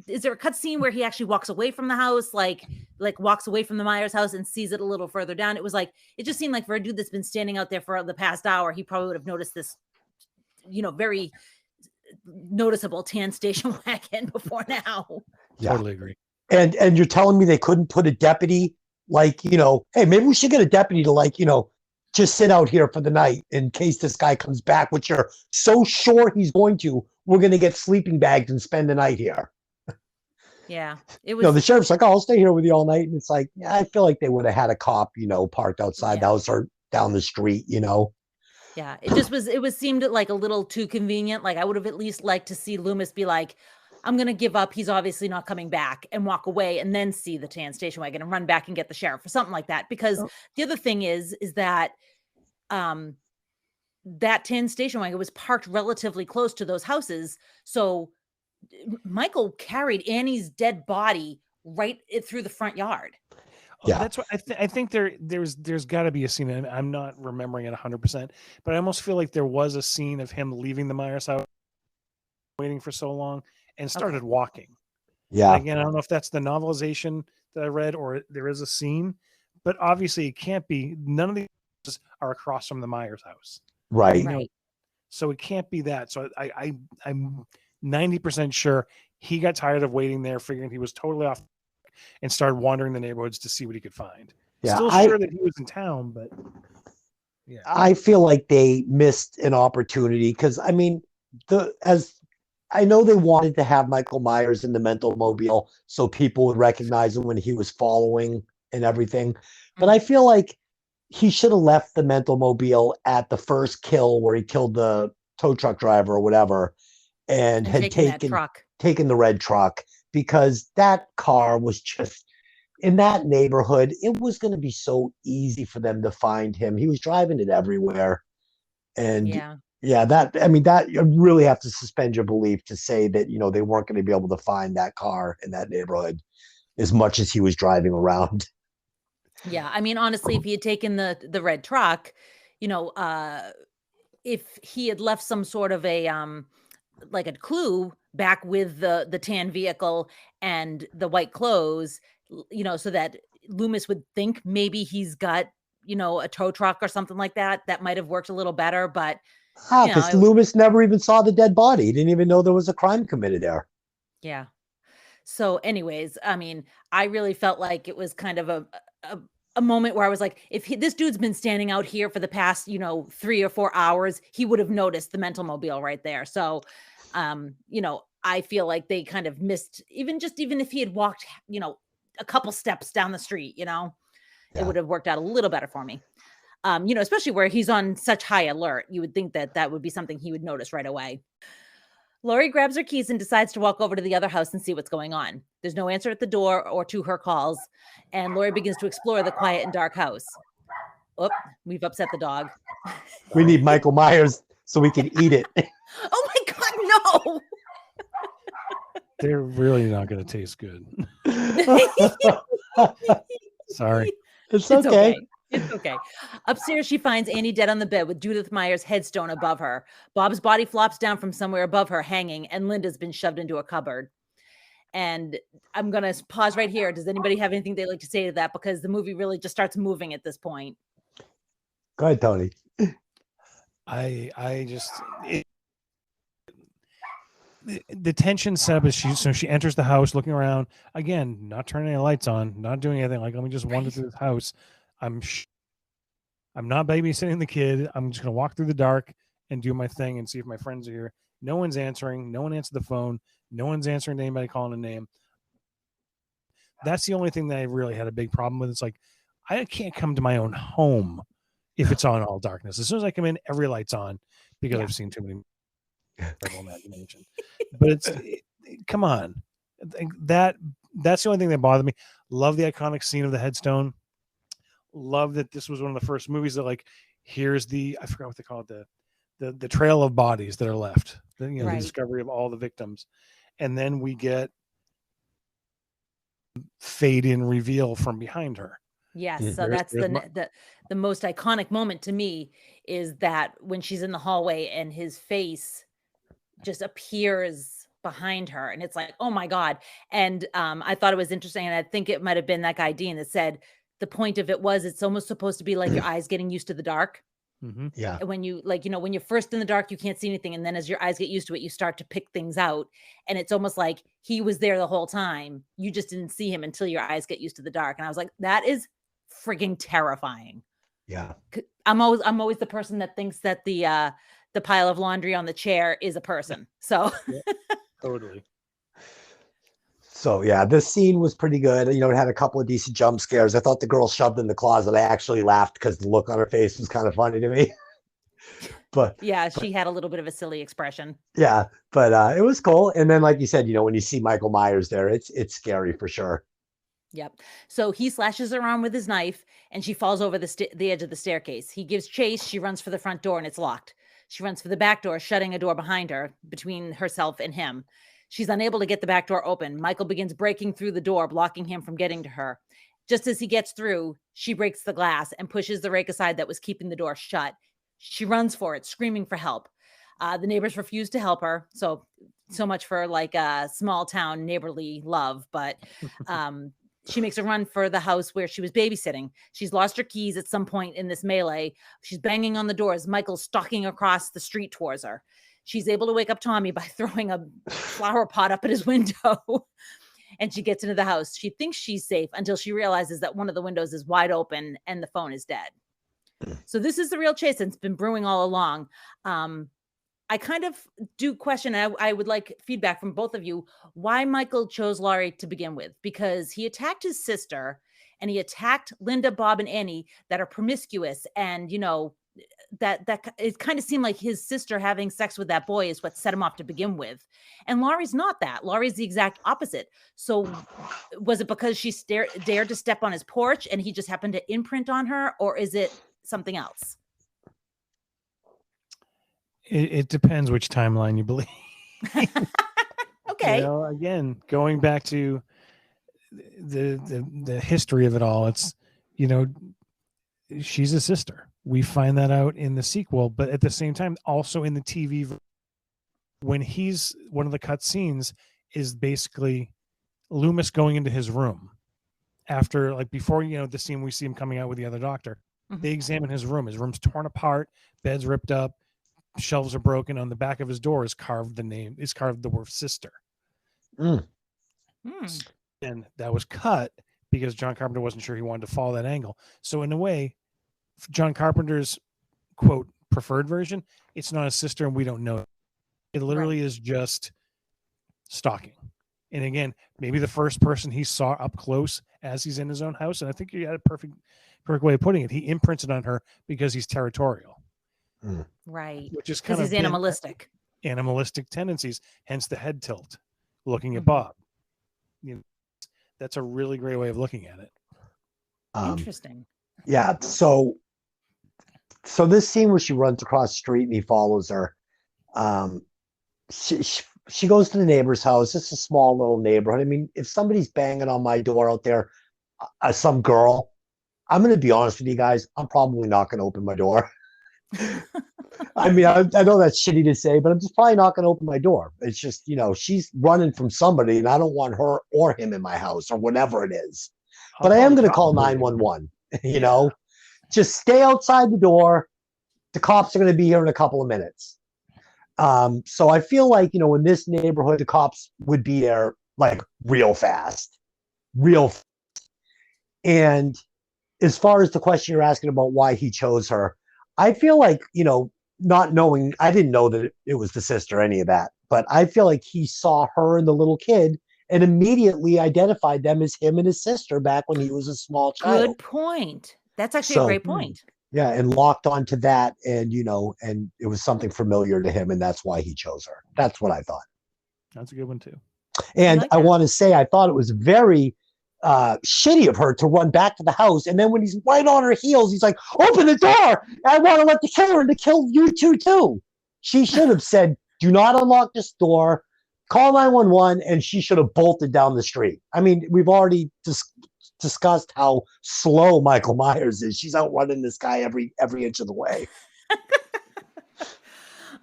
is there a cut scene where he actually walks away from the house, like walks away from the Myers house and sees it a little further down? It was like, it just seemed like for a dude that's been standing out there for the past hour, he probably would have noticed this, you know, very noticeable tan station wagon before now. Yeah. Totally agree. And you're telling me they couldn't put a deputy, like, you know, hey, maybe we should get a deputy to, like, you know, just sit out here for the night in case this guy comes back, which you're so sure he's going to. We're going to get sleeping bags and spend the night here. Yeah, it You was. know, the sheriff's like, oh, I'll stay here with you all night. And it's like, yeah, I feel like they would have had a cop, you know, parked outside the Yeah. house or down the street, you know. Yeah, it seemed like a little too convenient. Like I would have at least liked to see Loomis be like, I'm going to give up. He's obviously not coming back, and walk away and then see the tan station wagon and run back and get the sheriff or something like that. Because the other thing is that that tan station wagon was parked relatively close to those houses. So Michael carried Annie's dead body right through the front yard. Yeah. That's what I think there's got to be a scene, and I'm not remembering it 100%, but I almost feel like there was a scene of him leaving the Myers house, waiting for so long, and started walking. Yeah. Again, I don't know if that's the novelization that I read or there is a scene, but obviously it can't be. None of these houses are across from the Myers house, Right. Right. so it can't be that. So I'm 90% sure he got tired of waiting there, figuring he was totally off, and started wandering the neighborhoods to see what he could find. Yeah. Still sure that he was in town, but yeah. I feel like they missed an opportunity because, I mean, as I know they wanted to have Michael Myers in the mental mobile so people would recognize him when he was following and everything. But I feel like he should have left the mental mobile at the first kill where he killed the tow truck driver or whatever and had taking that truck. taken the red truck, because that car was just in that neighborhood, it was going to be so easy for them to find him. He was driving it everywhere. And Yeah. yeah, that you really have to suspend your belief to say that, they weren't going to be able to find that car in that neighborhood as much as he was driving around. Yeah. I mean, honestly, if he had taken the red truck, if he had left some sort of a like a clue back with the tan vehicle and the white clothes, so that Loomis would think maybe he's got, a tow truck or something like that, that might have worked a little better. But Because Loomis never even saw the dead body. He didn't even know there was a crime committed there. yeah. So anyways, I mean, I really felt like it was kind of a moment where I was like, if this dude's been standing out here for the past, 3 or 4 hours, he would have noticed the mental mobile right there. So, I feel like they kind of missed, even if he had walked, a couple steps down the street, it would have worked out a little better for me. Especially where he's on such high alert. You would think that would be something he would notice right away. Laurie grabs her keys and decides to walk over to the other house and see what's going on. There's no answer at the door or to her calls, and Laurie begins to explore the quiet and dark house. Oop, we've upset the dog. We need Michael Myers so we can eat it. Oh my God, no! They're really not going to taste good. Sorry. It's okay. It's okay. Upstairs, she finds Annie dead on the bed with Judith Myers' headstone above her. Bob's body flops down from somewhere above her, hanging, and Linda's been shoved into a cupboard. And I'm going to pause right here. Does anybody have anything they'd like to say to that? Because the movie really just starts moving at this point. Go ahead, Tony. The tension set up as she enters the house, looking around again, not turning any lights on, not doing anything. Like, let me just wander through this house. I'm not babysitting the kid. I'm just gonna walk through the dark and do my thing and see if my friends are here. No one's answering. No one answered the phone. No one's answering to anybody calling a name. That's the only thing that I really had a big problem with. It's like, I can't come to my own home if it's on all darkness. As soon as I come in, every light's on because I've seen too many terrible imagination. But come on. That's the only thing that bothered me. Love the iconic scene of the headstone. Love that this was one of the first movies that, like, here's I forgot what they call it, the trail of bodies that are left, the discovery of all the victims. And then we get fade in reveal from behind her. Yes. So that's the most iconic moment to me, is that when she's in the hallway and his face just appears behind her, and it's like, oh my God. And I thought it was interesting, and I think it might have been that guy Dean that said the point of it was, it's almost supposed to be like your eyes getting used to the dark. Mm-hmm. Yeah. And when you, when you're first in the dark, you can't see anything, and then as your eyes get used to it, you start to pick things out, and it's almost like he was there the whole time. You just didn't see him until your eyes get used to the dark. And I was like, that is frigging terrifying. Yeah. I'm always the person that thinks that the pile of laundry on the chair is a person. So Totally. So yeah, this scene was pretty good. It had a couple of decent jump scares. I thought the girl shoved in the closet. I actually laughed because the look on her face was kind of funny to me. But yeah, she had a little bit of a silly expression. Yeah, but it was cool. And then, like you said, when you see Michael Myers there, it's scary for sure. Yep. So he slashes her arm with his knife, and she falls over the edge of the staircase. He gives chase. She runs for the front door, and it's locked. She runs for the back door, shutting a door behind her between herself and him. She's unable to get the back door open. Michael begins breaking through the door, blocking him from getting to her. Just as he gets through, she breaks the glass and pushes the rake aside that was keeping the door shut. She runs for it, screaming for help. The neighbors refuse to help her. So much for like a small town neighborly love. But she makes a run for the house where she was babysitting. She's lost her keys at some point in this melee. She's banging on the doors. Michael's stalking across the street towards her. She's able to wake up Tommy by throwing a flower pot up at his window. And she gets into the house. She thinks she's safe until she realizes that one of the windows is wide open and the phone is dead. So this is the real chase, and it's been brewing all along. I kind of do question, I would like feedback from both of you, why Michael chose Laurie to begin with, because he attacked his sister and he attacked Linda, Bob, and Annie that are promiscuous and, it kind of seemed like his sister having sex with that boy is what set him off to begin with. And Laurie's not that. Laurie's the exact opposite. So was it because she dared to step on his porch and he just happened to imprint on her, or is it something else? It depends which timeline you believe. Okay. You know, again, going back to the history of it all, it's, you know, she's a sister. We find that out in the sequel, but at the same time, also in the TV, when he's one of the cut scenes is basically Loomis going into his room after, like, before, you know, the scene we see him coming out with the other doctor. Mhm. They examine his room. His room's torn apart, bed's ripped up, shelves are broken. On the back of his door is carved the word sister. Hmm. And that was cut because John Carpenter wasn't sure he wanted to follow that angle. So in a way, John Carpenter's quote preferred version, it's not a sister and we don't know. It literally is just stalking. And again, maybe the first person he saw up close as he's in his own house. And I think you had a perfect way of putting it. He imprinted on her because he's territorial. Right. Which is because kind of he's animalistic. Animalistic tendencies, hence the head tilt, looking at Mhm. Bob. You know, that's a really great way of looking at it. Interesting. Yeah. So this scene where she runs across the street and he follows her, she goes to the neighbor's house. It's a small little neighborhood. I mean, if somebody's banging on my door out there, some girl, I'm going to be honest with you guys, I'm probably not going to open my door. I mean, I know that's shitty to say, but I'm just probably not going to open my door. It's just, you know, she's running from somebody and I don't want her or him in my house or whatever it is. But I am going to call 911, you know, just stay outside the door. The cops are going to be here in a couple of minutes. So I feel like, you know, in this neighborhood, the cops would be there like real fast. And as far as the question you're asking about why he chose her, I feel like, you know, not knowing, I didn't know that it was the sister, any of that, but I feel like he saw her and the little kid and immediately identified them as him and his sister back when he was a small child. Good point. That's actually a great point. Yeah, and locked onto that, and, you know, and it was something familiar to him, and that's why he chose her. That's what I thought. That's a good one too. And I want to say, I thought it was very shitty of her to run back to the house, and then when he's right on her heels, he's like, "Open the door! I want to let the killer in to kill you two too." She should have said, "Do not unlock this door. Call 911," and she should have bolted down the street. I mean, we've already discussed how slow Michael Myers is. She's outrunning this guy every inch of the way.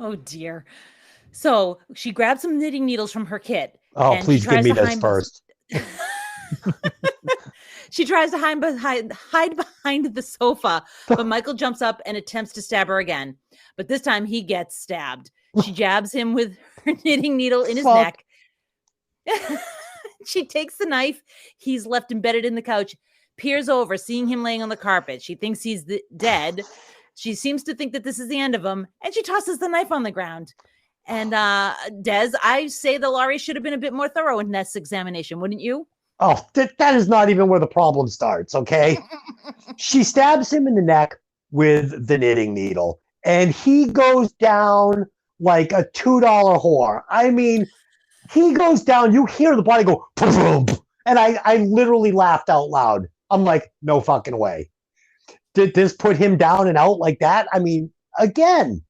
Oh dear. So she grabs some knitting needles from her kit. Oh, please give me this first. She tries to hide behind the sofa, but Michael jumps up and attempts to stab her again. But this time he gets stabbed. She jabs him with her knitting needle in his neck. She takes the knife. He's left embedded in the couch, peers over, seeing him laying on the carpet. She thinks he's dead. She seems to think that this is the end of him, and she tosses the knife on the ground. And Des, I say that Laurie should have been a bit more thorough in this examination, wouldn't you? Oh, that is not even where the problem starts, okay? She stabs him in the neck with the knitting needle, and he goes down like a $2 whore. I mean, he goes down, you hear the body go, boom, and I literally laughed out loud. I'm like, no fucking way. Did this put him down and out like that? I mean, again,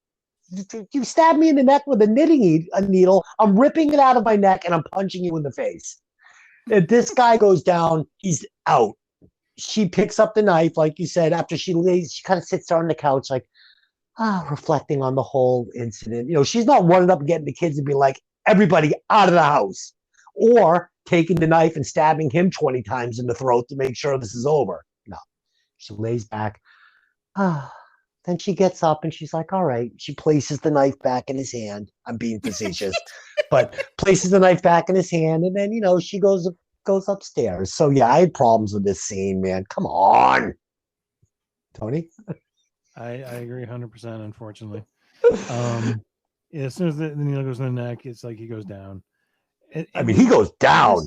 you stab me in the neck with a knitting needle, I'm ripping it out of my neck and I'm punching you in the face. If this guy goes down, he's out. She picks up the knife, like you said, after she lays, she kind of sits there on the couch, like, reflecting on the whole incident. You know, she's not running up and getting the kids and be like, everybody out of the house, or taking the knife and stabbing him 20 times in the throat to make sure this is over. No, she lays back. Then she gets up and she's like, all right. She places the knife back in his hand. I'm being facetious, but places the knife back in his hand. And then, you know, she goes upstairs. So yeah, I had problems with this scene, man. Come on. Tony? I agree 100%, unfortunately. As soon as the needle goes in the neck, it's like he goes down. I mean, he goes down.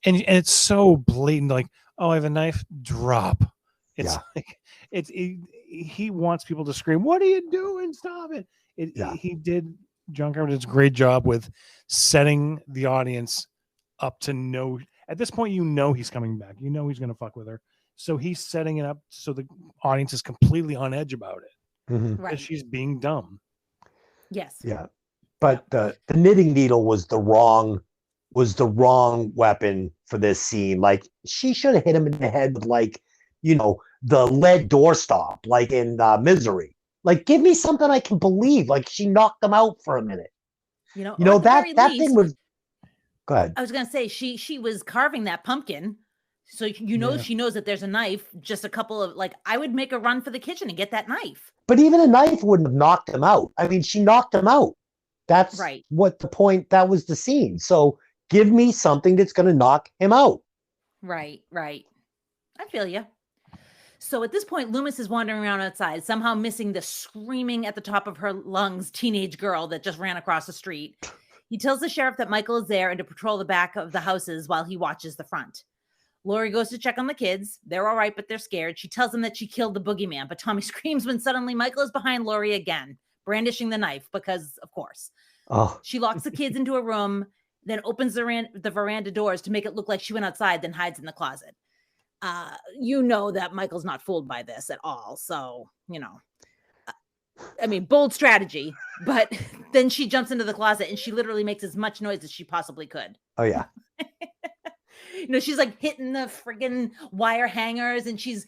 And it's so blatant, like, oh, I have a knife, drop. It's Yeah. like he wants people to scream, "What are you doing? Stop it!" Yeah. He did. John Carpenter did a great job with setting the audience up to know. At this point, you know he's coming back. You know he's going to fuck with her. So he's setting it up so the audience is completely on edge about it Mhm. because Right. she's being dumb. Yes. Yeah. But the knitting needle was the wrong weapon for this scene. Like she should have hit him in the head with like, the lead doorstop, like in Misery. Like, give me something I can believe. Like she knocked him out for a minute. Or You know, at the very that least, thing was. Go ahead. I was gonna say she was carving that pumpkin, so Yeah. she knows that there's a knife. Just a couple of I would make a run for the kitchen and get that knife. But even a knife wouldn't have knocked him out. I mean, she knocked him out. That's Right. what the point. That was the scene. So give me something that's going to knock him out. Right. I feel you. So at this point, Loomis is wandering around outside, somehow missing the screaming at the top of her lungs teenage girl that just ran across the street. He tells the sheriff that Michael is there and to patrol the back of the houses while he watches the front. Laurie goes to check on the kids. They're all right, but they're scared. She tells them that she killed the boogeyman, but Tommy screams when suddenly Michael is behind Laurie again, brandishing the knife because, of course. Oh, She locks the kids into a room, then opens the veranda doors to make it look like she went outside, then hides in the closet. You know that Michael's not fooled by this at all. So, I mean, bold strategy, but then she jumps into the closet and she literally makes as much noise as she possibly could. oh yeah. She's like hitting the friggin' wire hangers and she's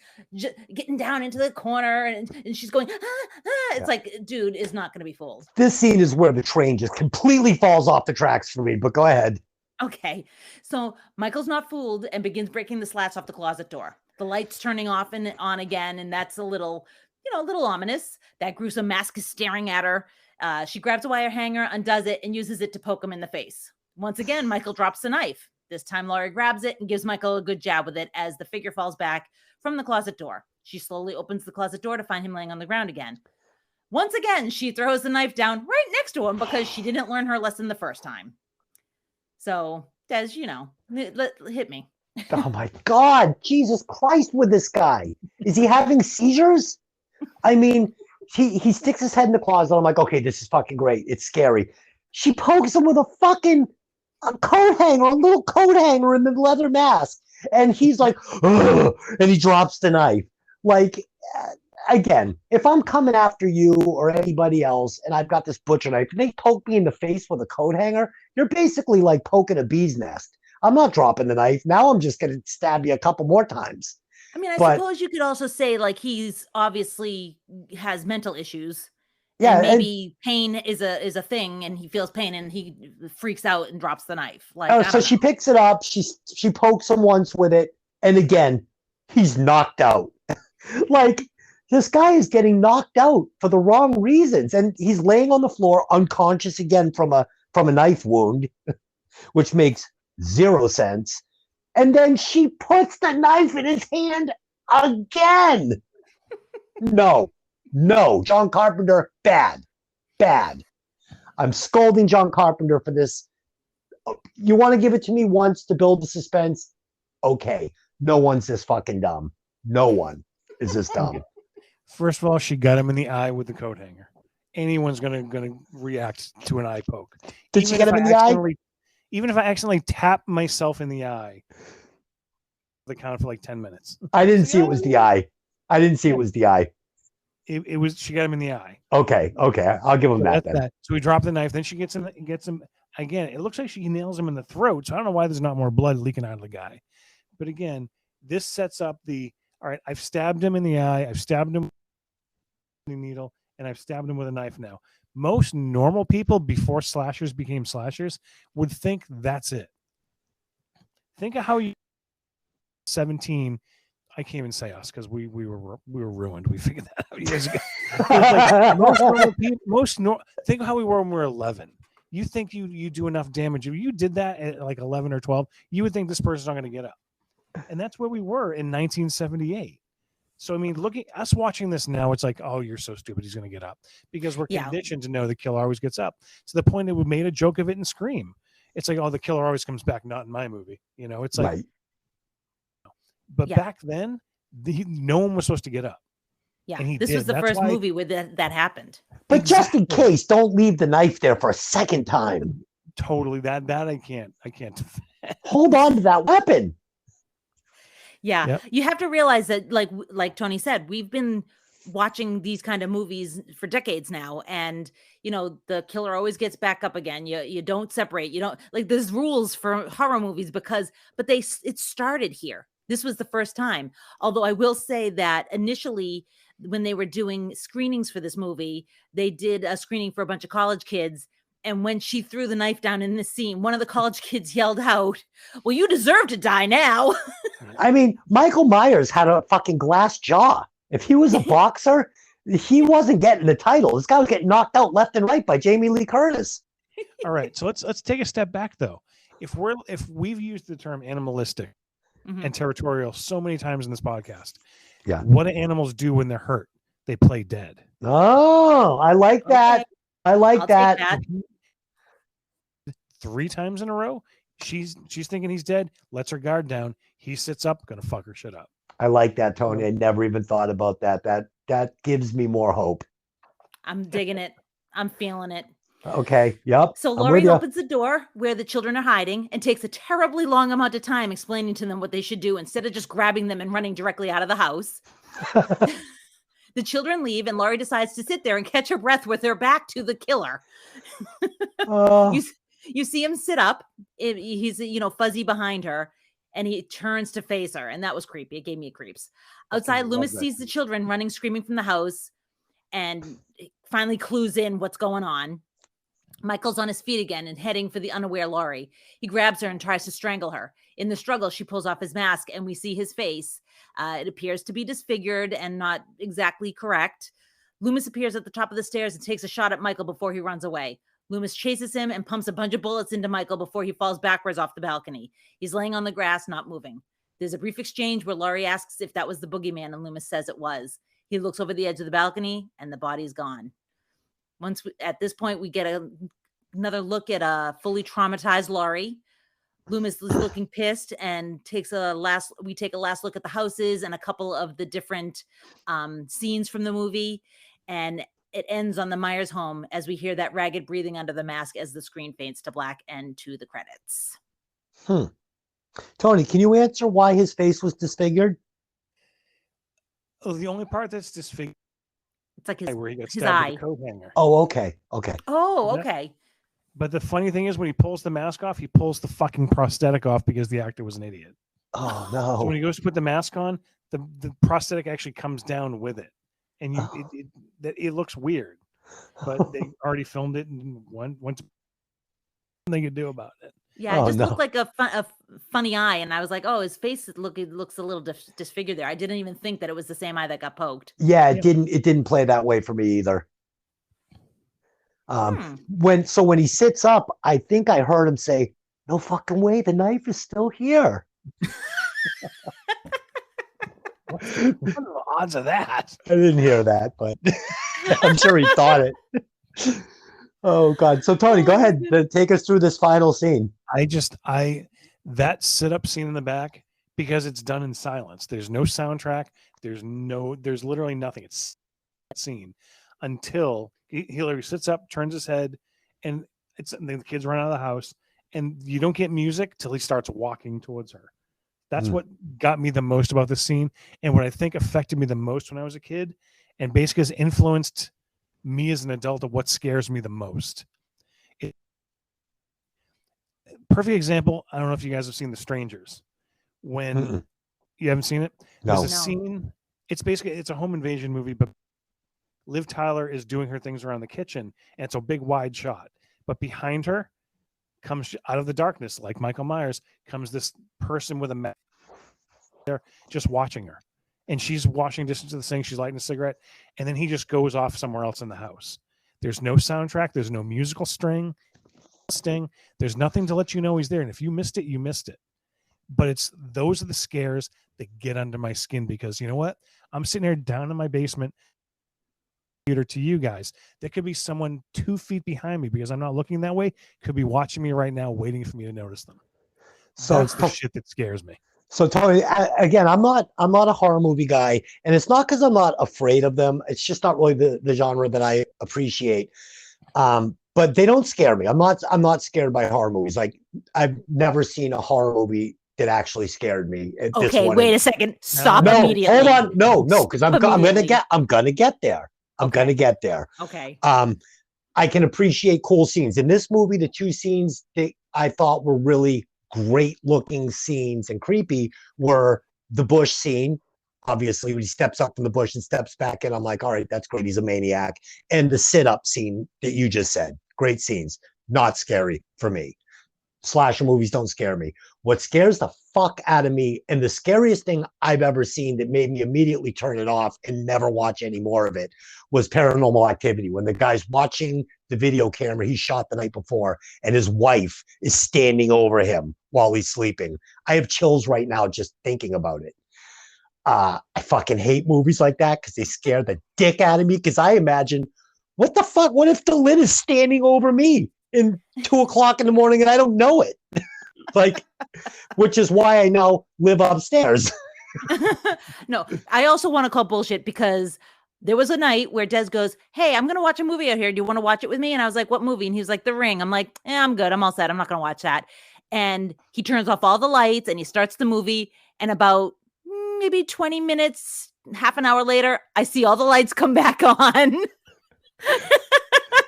getting down into the corner and she's going, It's like, dude is not going to be fooled. This scene is where the train just completely falls off the tracks for me, but go ahead. Okay. So Michael's not fooled and begins breaking the slats off the closet door. The light's turning off and on again. And that's a little ominous. That gruesome mask is staring at her. She grabs a wire hanger, undoes it, and uses it to poke him in the face. Once again, Michael drops the knife. This time, Laurie grabs it and gives Michael a good jab with it as the figure falls back from the closet door. She slowly opens the closet door to find him laying on the ground again. Once again, she throws the knife down right next to him because she didn't learn her lesson the first time. So, Des, hit me. Oh my God, Jesus Christ with this guy. Is he having seizures? I mean, he sticks his head in the closet. I'm like, okay, this is fucking great. It's scary. She pokes him with a coat hanger, a little coat hanger in the leather mask. And he's like, ugh, and he drops the knife. Like, again, if I'm coming after you or anybody else and I've got this butcher knife and they poke me in the face with a coat hanger, you're basically like poking a bee's nest. I'm not dropping the knife. Now I'm just going to stab you a couple more times. I mean, I But- suppose you could also say he's obviously has mental issues. Yeah, and maybe pain is a thing and he feels pain and he freaks out and drops the knife. So she picks it up, she pokes him once with it, and again, he's knocked out. Like, this guy is getting knocked out for the wrong reasons, and he's laying on the floor unconscious again from a knife wound, which makes zero sense. And then she puts the knife in his hand again. No, John Carpenter, bad. I'm scolding John Carpenter for this. You want to give it to me once to build the suspense? Okay. No one's this fucking dumb. No one is this dumb. First of all, she got him in the eye with the coat hanger. Anyone's gonna react to an eye poke. Did she get him in the eye? Even if I accidentally tap myself in the eye, they count for like 10 minutes. I didn't see it was the eye. It was, she got him in the eye. Okay. I'll give him So that that's then. that. So he dropped the knife. Then she gets him again. It looks like she nails him in the throat. So I don't know why there's not more blood leaking out of the guy. But again, this sets up all right, I've stabbed him in the eye. I've stabbed him with the needle, and I've stabbed him with a knife now. Most normal people before slashers became slashers would think that's it. Think of how 17. I can't even say us because we were ruined. We figured that out years ago. Think of how we were when we were 11. You think you do enough damage. If you did that at like 11 or 12, you would think this person's not going to get up. And that's where we were in 1978. So, I mean, looking us watching this now, it's like, oh, you're so stupid. He's going to get up because we're conditioned to know the killer always gets up. To the point that we made a joke of it in Scream. It's like, oh, the killer always comes back. Not in my movie. It's like, right. But back then, no one was supposed to get up. Yeah, And he this was did. the That's first why- movie where that happened. But just in Exactly. case, don't leave the knife there for a second time. Totally. That I can't. Hold on to that weapon. Yeah, Yep. you have to realize that, like Tony said, we've been watching these kind of movies for decades now, and the killer always gets back up again. You don't separate. You don't like there's rules for horror movies but it started here. This was the first time. Although I will say that initially, when they were doing screenings for this movie, they did a screening for a bunch of college kids. And when she threw the knife down in this scene, one of the college kids yelled out, "Well, you deserve to die now." I mean, Michael Myers had a fucking glass jaw. If he was a boxer, he wasn't getting the title. This guy was getting knocked out left and right by Jamie Lee Curtis. All right. So let's take a step back though. If we've used the term animalistic Mhm. and territorial so many times in this podcast, Yeah. what do animals do when they're hurt? They play dead. Oh, I like that. Okay, I like I'll that. take that. 3 times in a row. She's thinking he's dead. Lets her guard down. He sits up, gonna fuck her shit up. I like that, Tony. I never even thought about that. That gives me more hope. I'm digging it. I'm feeling it. Okay. Yep. So I'm Laurie with ya. opens the door where the children are hiding and takes a terribly long amount of time explaining to them what they should do instead of just grabbing them and running directly out of the house. The children leave, and Laurie decides to sit there and catch her breath with her back to the killer. Oh, You see him sit up. He's fuzzy behind her, and he turns to face her, and that was creepy. It gave me creeps. Outside, love Loomis that sees the children running, screaming from the house, and finally clues in what's going on. Michael's on his feet again and heading for the unaware Laurie. He grabs her and tries to strangle her. In the struggle, she pulls off his mask, and we see his face. It appears to be disfigured and not exactly correct. Loomis appears at the top of the stairs and takes a shot at Michael before he runs away. Loomis chases him and pumps a bunch of bullets into Michael before he falls backwards off the balcony. He's laying on the grass, not moving. There's a brief exchange where Laurie asks if that was the boogeyman, and Loomis says it was. He looks over the edge of the balcony, and the body's gone. At this point, we get another look at a fully traumatized Laurie. Loomis is looking pissed and take a last look at the houses and a couple of the different scenes from the movie. And it ends on the Myers home as we hear that ragged breathing under the mask as the screen fades to black and to the credits. Tony, can you answer why his face was disfigured? Oh, the only part that's disfigured It's like his where he got his stabbed eye. with a coat hanger. Oh, okay. Okay. Oh, Yeah. okay. But the funny thing is, when he pulls the mask off, he pulls the fucking prosthetic off because the actor was an idiot. Oh, So when no. he goes to put the mask on, the prosthetic actually comes down with it, and it looks weird. But they already filmed it, and once they could do about it. Yeah, Oh, it just no. looked like a funny eye, and I was like, "Oh, his face looks a little disfigured there." I didn't even think that it was the same eye that got poked. Yeah, Yeah. it didn't play that way for me either. Hmm. When he sits up, I think I heard him say, "No fucking way, the knife is still here." What are the odds of that? I didn't hear that, but I'm sure he thought it. Oh God! So Tony, go ahead, take us through this final scene. That sit up scene in the back, because it's done in silence. There's no soundtrack. There's literally nothing. It's scene until Hillary sits up, turns his head, and the kids run out of the house, and you don't get music till he starts walking towards her. That's Hmm. what got me the most about this scene, and what I think affected me the most when I was a kid, and basically has influenced me as an adult of what scares me the most. Perfect example. I don't know if you guys have seen The Strangers. When Mm-mm. you haven't seen it, No. there's a scene. It's a home invasion movie, but Liv Tyler is doing her things around the kitchen, and it's a big wide shot. But behind her comes out of the darkness, like Michael Myers, comes this person with a mask there, just watching her, and she's washing dishes to the sink. She's lighting a cigarette, and then he just goes off somewhere else in the house. There's no soundtrack. There's no musical sting. There's nothing to let you know he's there. And if you missed it, you missed it. But those are the scares that get under my skin, because you know what? I'm sitting here down in my basement to you guys. There could be someone 2 feet behind me because I'm not looking that way. Could be watching me right now, waiting for me to notice them. So That's the shit that scares me. So Tony, again, I'm not a horror movie guy, and it's not because I'm not afraid of them. It's just not really the genre that I appreciate. But they don't scare me. I'm not scared by horror movies. Like I've never seen a horror movie that actually scared me. Okay, wait a second. Stop no, immediately. hold on. No, because I'm gonna get there. I'm gonna get there. Okay. I can appreciate cool scenes. In this movie, the two scenes that I thought were really great looking scenes and creepy were the bush scene. Obviously, when he steps up from the bush and steps back in, I'm like, all right, that's great. He's a maniac. And the sit-up scene that you just said, great scenes. Not scary for me. Slasher movies don't scare me. What scares the fuck out of me, and the scariest thing I've ever seen that made me immediately turn it off and never watch any more of it, was Paranormal Activity. When the guy's watching the video camera he shot the night before, and his wife is standing over him while he's sleeping. I have chills right now just thinking about it. I fucking hate movies like that because they scare the dick out of me, because I imagine, what the fuck? What if the lid is standing over me in 2 o'clock in the morning and I don't know it? Like, which is why I now live upstairs. No, I also want to call bullshit, because there was a night where Des goes, hey, I'm going to watch a movie out here. Do you want to watch it with me? And I was like, what movie? And he was like, The Ring. I'm like, I'm good. I'm all set. I'm not going to watch that. And he turns off all the lights and he starts the movie. And about maybe 20 minutes, half an hour later, I see all the lights come back on.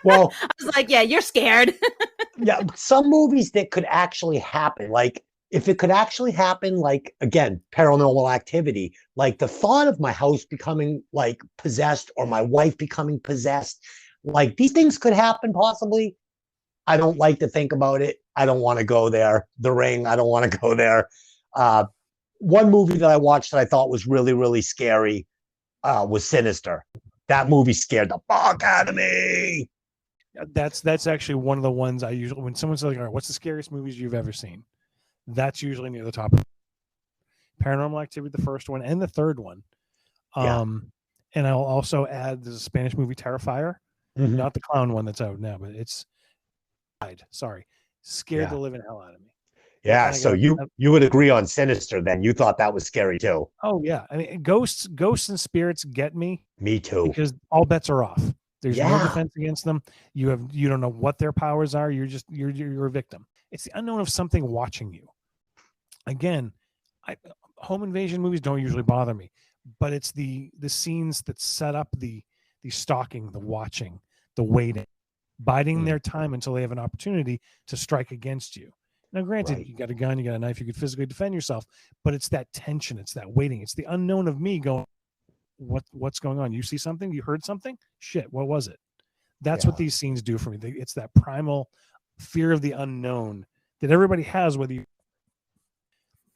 Well, I was like, yeah, you're scared. Yeah, some movies that could actually happen, like if it could actually happen, like again, Paranormal Activity, like the thought of my house becoming like possessed or my wife becoming possessed, like these things could happen possibly. I don't like to think about it. I don't want to go there. The Ring, I don't want to go there. One movie that I watched that I thought was really, really scary was Sinister. That movie scared the fuck out of me. That's actually one of the ones I usually, when someone's like, all right, what's the scariest movies you've ever seen? That's usually near the top. Paranormal Activity, the first one, and the third one. And I'll also add, there's a Spanish movie, Terrifier. Mm-hmm. Not the clown one that's out now, but it's scared the living hell out of me. Yeah, so you would agree on Sinister then. You thought that was scary too. Oh yeah. I mean, ghosts and spirits get me. Me too. Because all bets are off. There's no defense against them. You don't know what their powers are. You're a victim. It's the unknown of something watching you. Again, home invasion movies don't usually bother me, but it's the scenes that set up the stalking, the watching, the waiting, biding their time until they have an opportunity to strike against you. Now, granted, you got a gun, you got a knife, you could physically defend yourself, but it's that tension, it's that waiting, it's the unknown of me going, what's going on? You see something? You heard something? Shit, what was it? That's what these scenes do for me. It's that primal fear of the unknown that everybody has, whether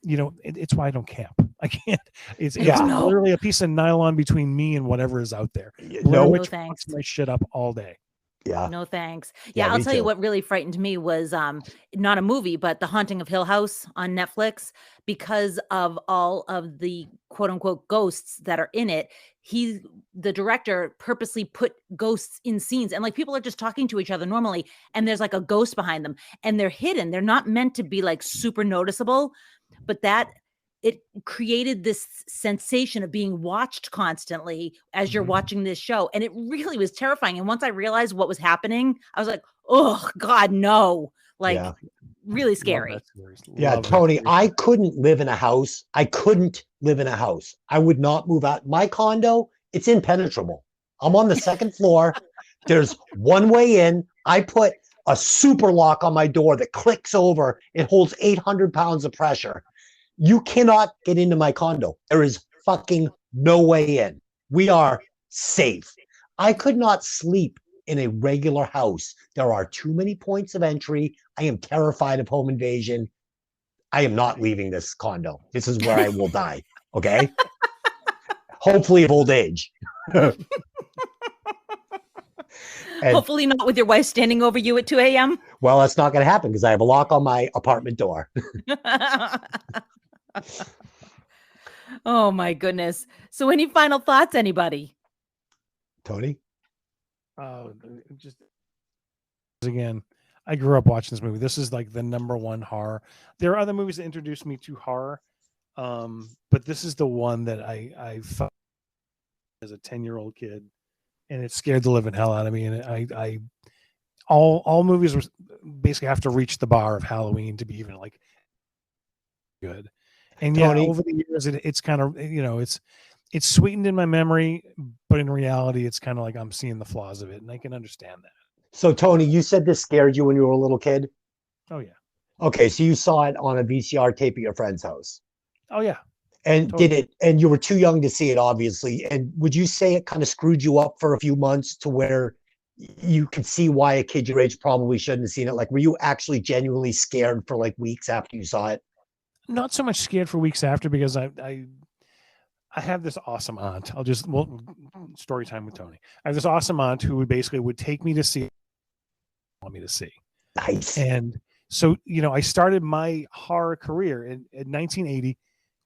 it's why I don't camp. I can't. It's literally a piece of nylon between me and whatever is out there. Which fucks my shit up all day. Yeah. No thanks. Yeah, I'll tell you what really frightened me was not a movie, but The Haunting of Hill House on Netflix, because of all of the quote unquote ghosts that are in it. The director purposely put ghosts in scenes, and like people are just talking to each other normally, and there's like a ghost behind them, and they're hidden. They're not meant to be like super noticeable, but it created this sensation of being watched constantly as you're watching this show. And it really was terrifying. And once I realized what was happening, I was like, oh God, no. Like really scary. Yeah, Tony, I couldn't live in a house. I would not move out. My condo, it's impenetrable. I'm on the second floor. There's one way in. I put a super lock on my door that clicks over. It holds 800 pounds of pressure. You cannot get into my condo. There is fucking no way in. We are safe. I could not sleep in a regular house. There are too many points of entry. I am terrified of home invasion. I am not leaving this condo. This is where I will die. Okay? Hopefully of old age. Hopefully not with your wife standing over you at 2 a.m. Well, that's not going to happen because I have a lock on my apartment door. Oh my goodness. So any final thoughts, anybody? Tony? Just again, I grew up watching this movie. This is like the number one horror. There are other movies that introduced me to horror. But this is the one that I felt as a 10-year-old kid, and it scared the living hell out of me. And I all movies were basically have to reach the bar of Halloween to be even like good. And yeah, Tony? over the years, it's kind of, it's sweetened in my memory, but in reality, it's kind of like I'm seeing the flaws of it, and I can understand that. So, Tony, you said this scared you when you were a little kid. Oh yeah, Okay, so you saw it on a VCR tape at your friend's house. oh yeah. And Totally. did it, and you were too young to see it, obviously. And would you say it kind of screwed you up for a few months to where you could see why a kid your age probably shouldn't have seen it? Like, were you actually genuinely scared for like weeks after you saw it? Not so much scared for weeks after, because I have this awesome aunt. Story time with Tony. I have this awesome aunt who would take me to see, want me to see. Nice. And so, I started my horror career in 1980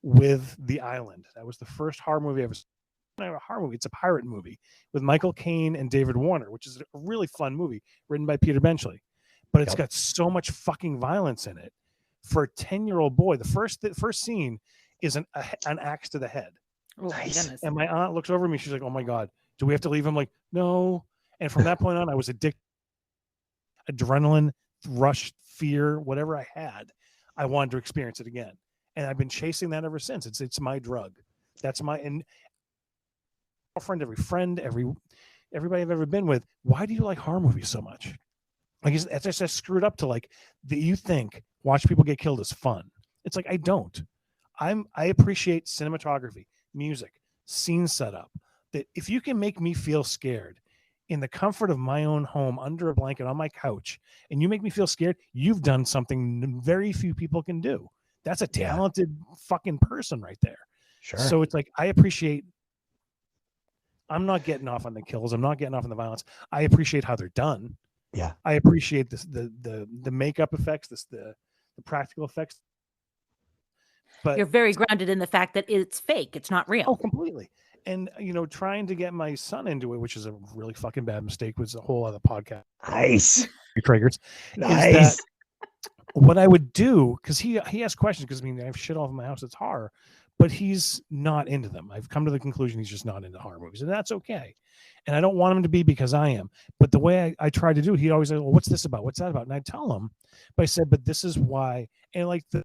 with The Island. That was the first horror movie I ever saw. Not a horror movie, it's a pirate movie with Michael Caine and David Warner, which is a really fun movie written by Peter Benchley. But it's got so much fucking violence in it. For a 10-year-old boy, the first scene is an axe to the head. Oh, my goodness. And my aunt looks over at me. She's like, "Oh my God, do we have to leave?" I'm like, "No." And from that point on, I was addicted. Adrenaline, rush, fear, whatever I had, I wanted to experience it again. And I've been chasing that ever since. It's my drug. That's my girlfriend, everybody I've ever been with. Why do you like horror movies so much? Like, it's just screwed up to like that. You think watch people get killed is fun. It's like, I don't. I appreciate cinematography, music, scene setup. That if you can make me feel scared in the comfort of my own home, under a blanket on my couch, and you make me feel scared, you've done something very few people can do. That's a talented fucking person right there. Sure. So it's like, I appreciate. I'm not getting off on the kills. I'm not getting off on the violence. I appreciate how they're done. Yeah. I appreciate this, the makeup effects, the practical effects. But You're very grounded in the fact that it's fake. It's not real. oh, completely. And trying to get my son into it, which is a really fucking bad mistake, was a whole other podcast. Nice. Triggers. Nice. What I would do, because he has questions, because I have shit all over my house. It's horror, but he's not into them. I've come to the conclusion he's just not into horror movies, and that's okay. And I don't want him to be, because I am. But the way I try to do it, he'd always say, "Well, what's this about? What's that about?" And I tell him, but I said, "But this is why." And like the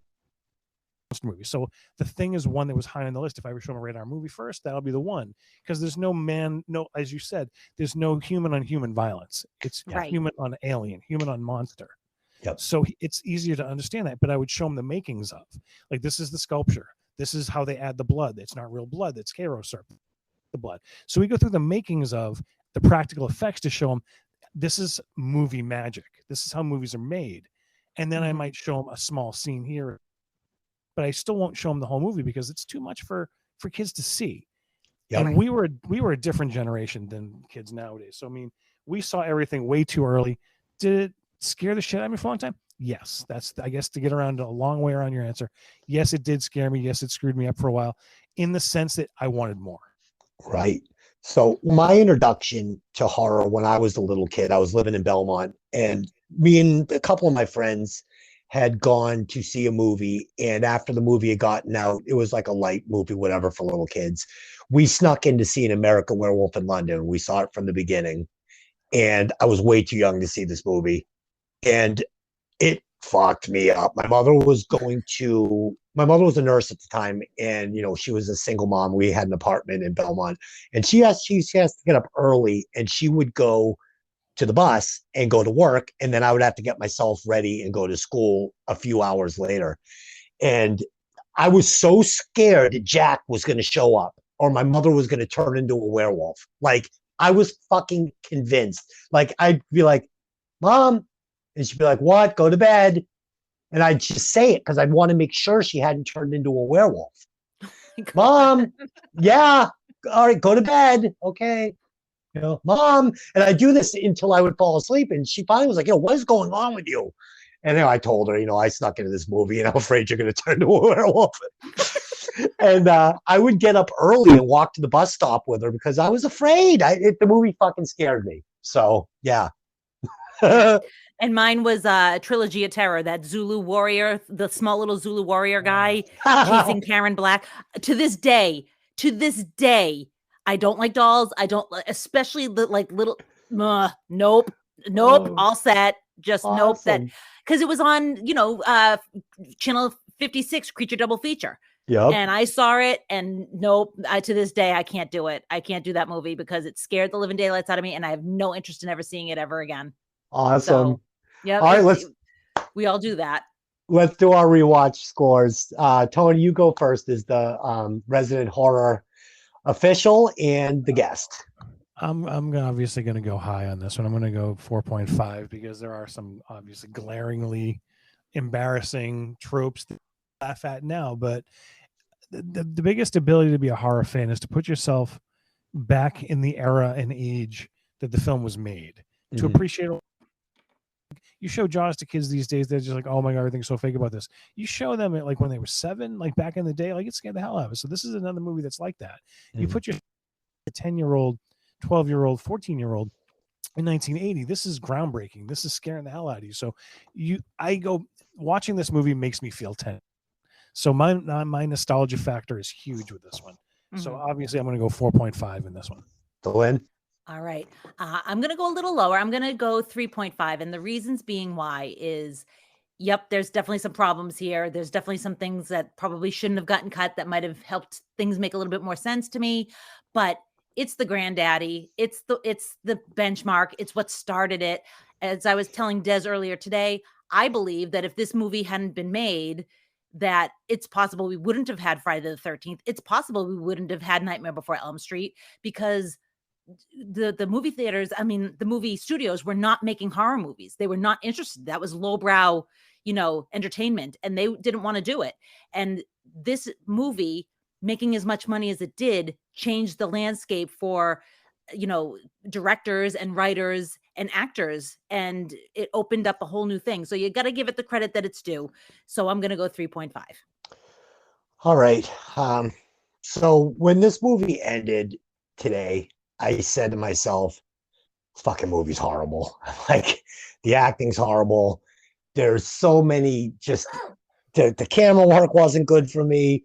movie. So The Thing is one that was high on the list. If I ever show him a radar movie first, that'll be the one, because there's as you said, there's no human on human violence. It's human on alien, human on monster. Yep. So it's easier to understand that. But I would show him the makings of, like, this is the sculpture. This is how they add the blood. It's not real blood. It's Cairo syrup, the blood. So we go through the makings of the practical effects to show him this is movie magic. This is how movies are made. And then I might show him a small scene here, but I still won't show them the whole movie, because it's too much for kids to see. Yep. And we were a different generation than kids nowadays. So we saw everything way too early. Did it scare the shit out of me for a long time? Yes. That's, I guess, to get around a long way around your answer. Yes, it did scare me. Yes, it screwed me up for a while, in the sense that I wanted more. Right. So my introduction to horror when I was a little kid, I was living in Belmont, and me and a couple of my friends had gone to see a movie, and after the movie had gotten out, it was like a light movie, whatever, for little kids. We snuck in to see An American Werewolf in London. We saw it from the beginning, and I was way too young to see this movie, and it fucked me up. My mother was a nurse at the time, and she was a single mom. We had an apartment in Belmont, and she has to get up early, and she would go to the bus and go to work, and then I would have to get myself ready and go to school a few hours later. And I was so scared that Jack was going to show up, or my mother was going to turn into a werewolf. Like, I was fucking convinced. Like, I'd be like, "Mom," and she'd be like, "What? Go to bed." And I'd just say it because I'd want to make sure she hadn't turned into a werewolf. "Mom, yeah, all right, go to bed. Okay. Mom." And I do this until I would fall asleep. And she finally was like, "What is going on with you?" And then I told her, I snuck into this movie and I'm afraid you're going to turn into a werewolf. And I would get up early and walk to the bus stop with her because I was afraid. The movie fucking scared me. So, yeah. And mine was Trilogy of Terror, that Zulu warrior, the small little Zulu warrior guy chasing Karen Black. To this day, I don't like dolls. I don't especially the like little nope. Oh, All set. Just nope that awesome. because it was on, channel 56 Creature Double Feature. Yep. And I saw it and nope, to this day I can't do it. I can't do that movie because it scared the living daylights out of me and I have no interest in ever seeing it ever again. Awesome. So, yeah, All right, we all do that. let's do our rewatch scores. Tony, you go first as the resident horror official and the guest. I'm obviously going to go high on this one. I'm going to go 4.5 because there are some obviously glaringly embarrassing tropes to laugh at now. But the biggest ability to be a horror fan is to put yourself back in the era and age that the film was made to appreciate. You show Jaws to kids these days, they're just like, oh my God, everything's so fake about this. You show them it like when they were 7, like back in the day, like it scared the hell out of us. So this is another movie that's like that. You put your 10-year-old, 12-year-old, 14-year-old in 1980. This is groundbreaking. This is scaring the hell out of you. So watching this movie makes me feel 10. So my nostalgia factor is huge with this one. So obviously I'm going to go 4.5 in this one. Lynn? All right. I'm going to go a little lower. I'm going to go 3.5. And the reasons being why is, yep, there's definitely some problems here. There's definitely some things that probably shouldn't have gotten cut that might have helped things make a little bit more sense to me. But it's the granddaddy. It's the benchmark. It's what started it. As I was telling Des earlier today, I believe that if this movie hadn't been made, that it's possible we wouldn't have had Friday the 13th. It's possible we wouldn't have had Nightmare Before Elm Street because the movie theaters, I mean, the movie studios were not making horror movies. They were not interested. That was lowbrow, entertainment, and they didn't want to do it. And this movie, making as much money as it did, changed the landscape for, directors and writers and actors, and it opened up a whole new thing. So you got to give it the credit that it's due. So I'm going to go 3.5. All right. So when this movie ended today, I said to myself, this fucking movie's horrible. Like, the acting's horrible. There's so many the camera work wasn't good for me.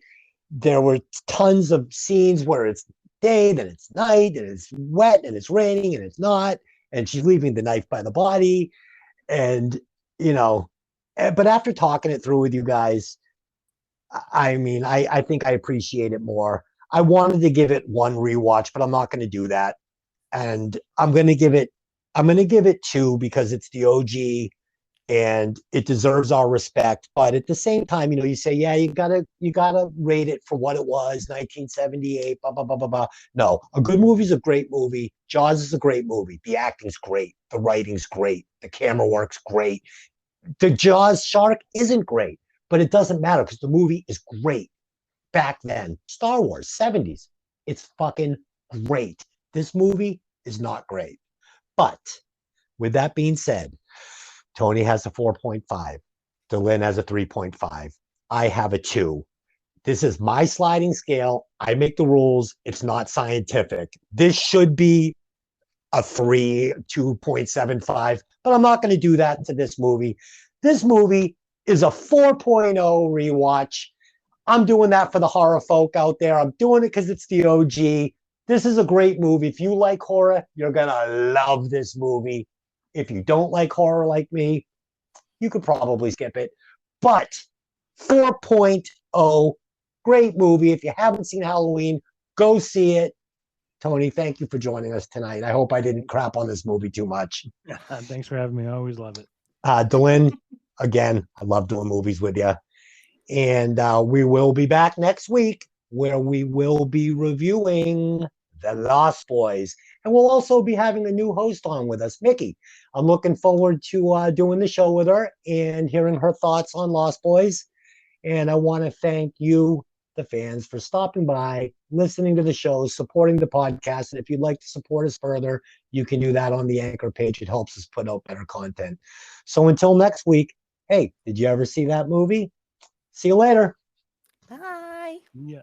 There were tons of scenes where it's day, then it's night, and it's wet, and it's raining, and it's not. And she's leaving the knife by the body. And, but after talking it through with you guys, I mean, I think I appreciate it more. I wanted to give it one rewatch, but I'm not going to do that. And I'm going to give it 2 because it's the OG and it deserves our respect. But at the same time, you say, yeah, you gotta rate it for what it was, 1978, blah, blah, blah, blah, blah. No, a good movie is a great movie. Jaws is a great movie. The acting's great. The writing's great. The camera work's great. The Jaws shark isn't great, but it doesn't matter because the movie is great. Back then, Star Wars, 70s, it's fucking great. This movie is not great. But with that being said, Tony has a 4.5. Delin has a 3.5. I have a 2. This is my sliding scale. I make the rules. It's not scientific. This should be a 3, 2.75, but I'm not going to do that to this movie. This movie is a 4.0 rewatch. I'm doing that for the horror folk out there. I'm doing it because it's the OG. This is a great movie. If you like horror, you're going to love this movie. If you don't like horror like me, you could probably skip it. But 4.0, great movie. If you haven't seen Halloween, go see it. Tony, thank you for joining us tonight. I hope I didn't crap on this movie too much. Thanks for having me. I always love it. Delin, again, I love doing movies with you. And we will be back next week where we will be reviewing The Lost Boys. And we'll also be having a new host on with us, Mickey. I'm looking forward to doing the show with her and hearing her thoughts on Lost Boys. And I want to thank you, the fans, for stopping by, listening to the show, supporting the podcast. And if you'd like to support us further, you can do that on the Anchor page. It helps us put out better content. So until next week, hey, did you ever see that movie? See you later. Bye. Yeah.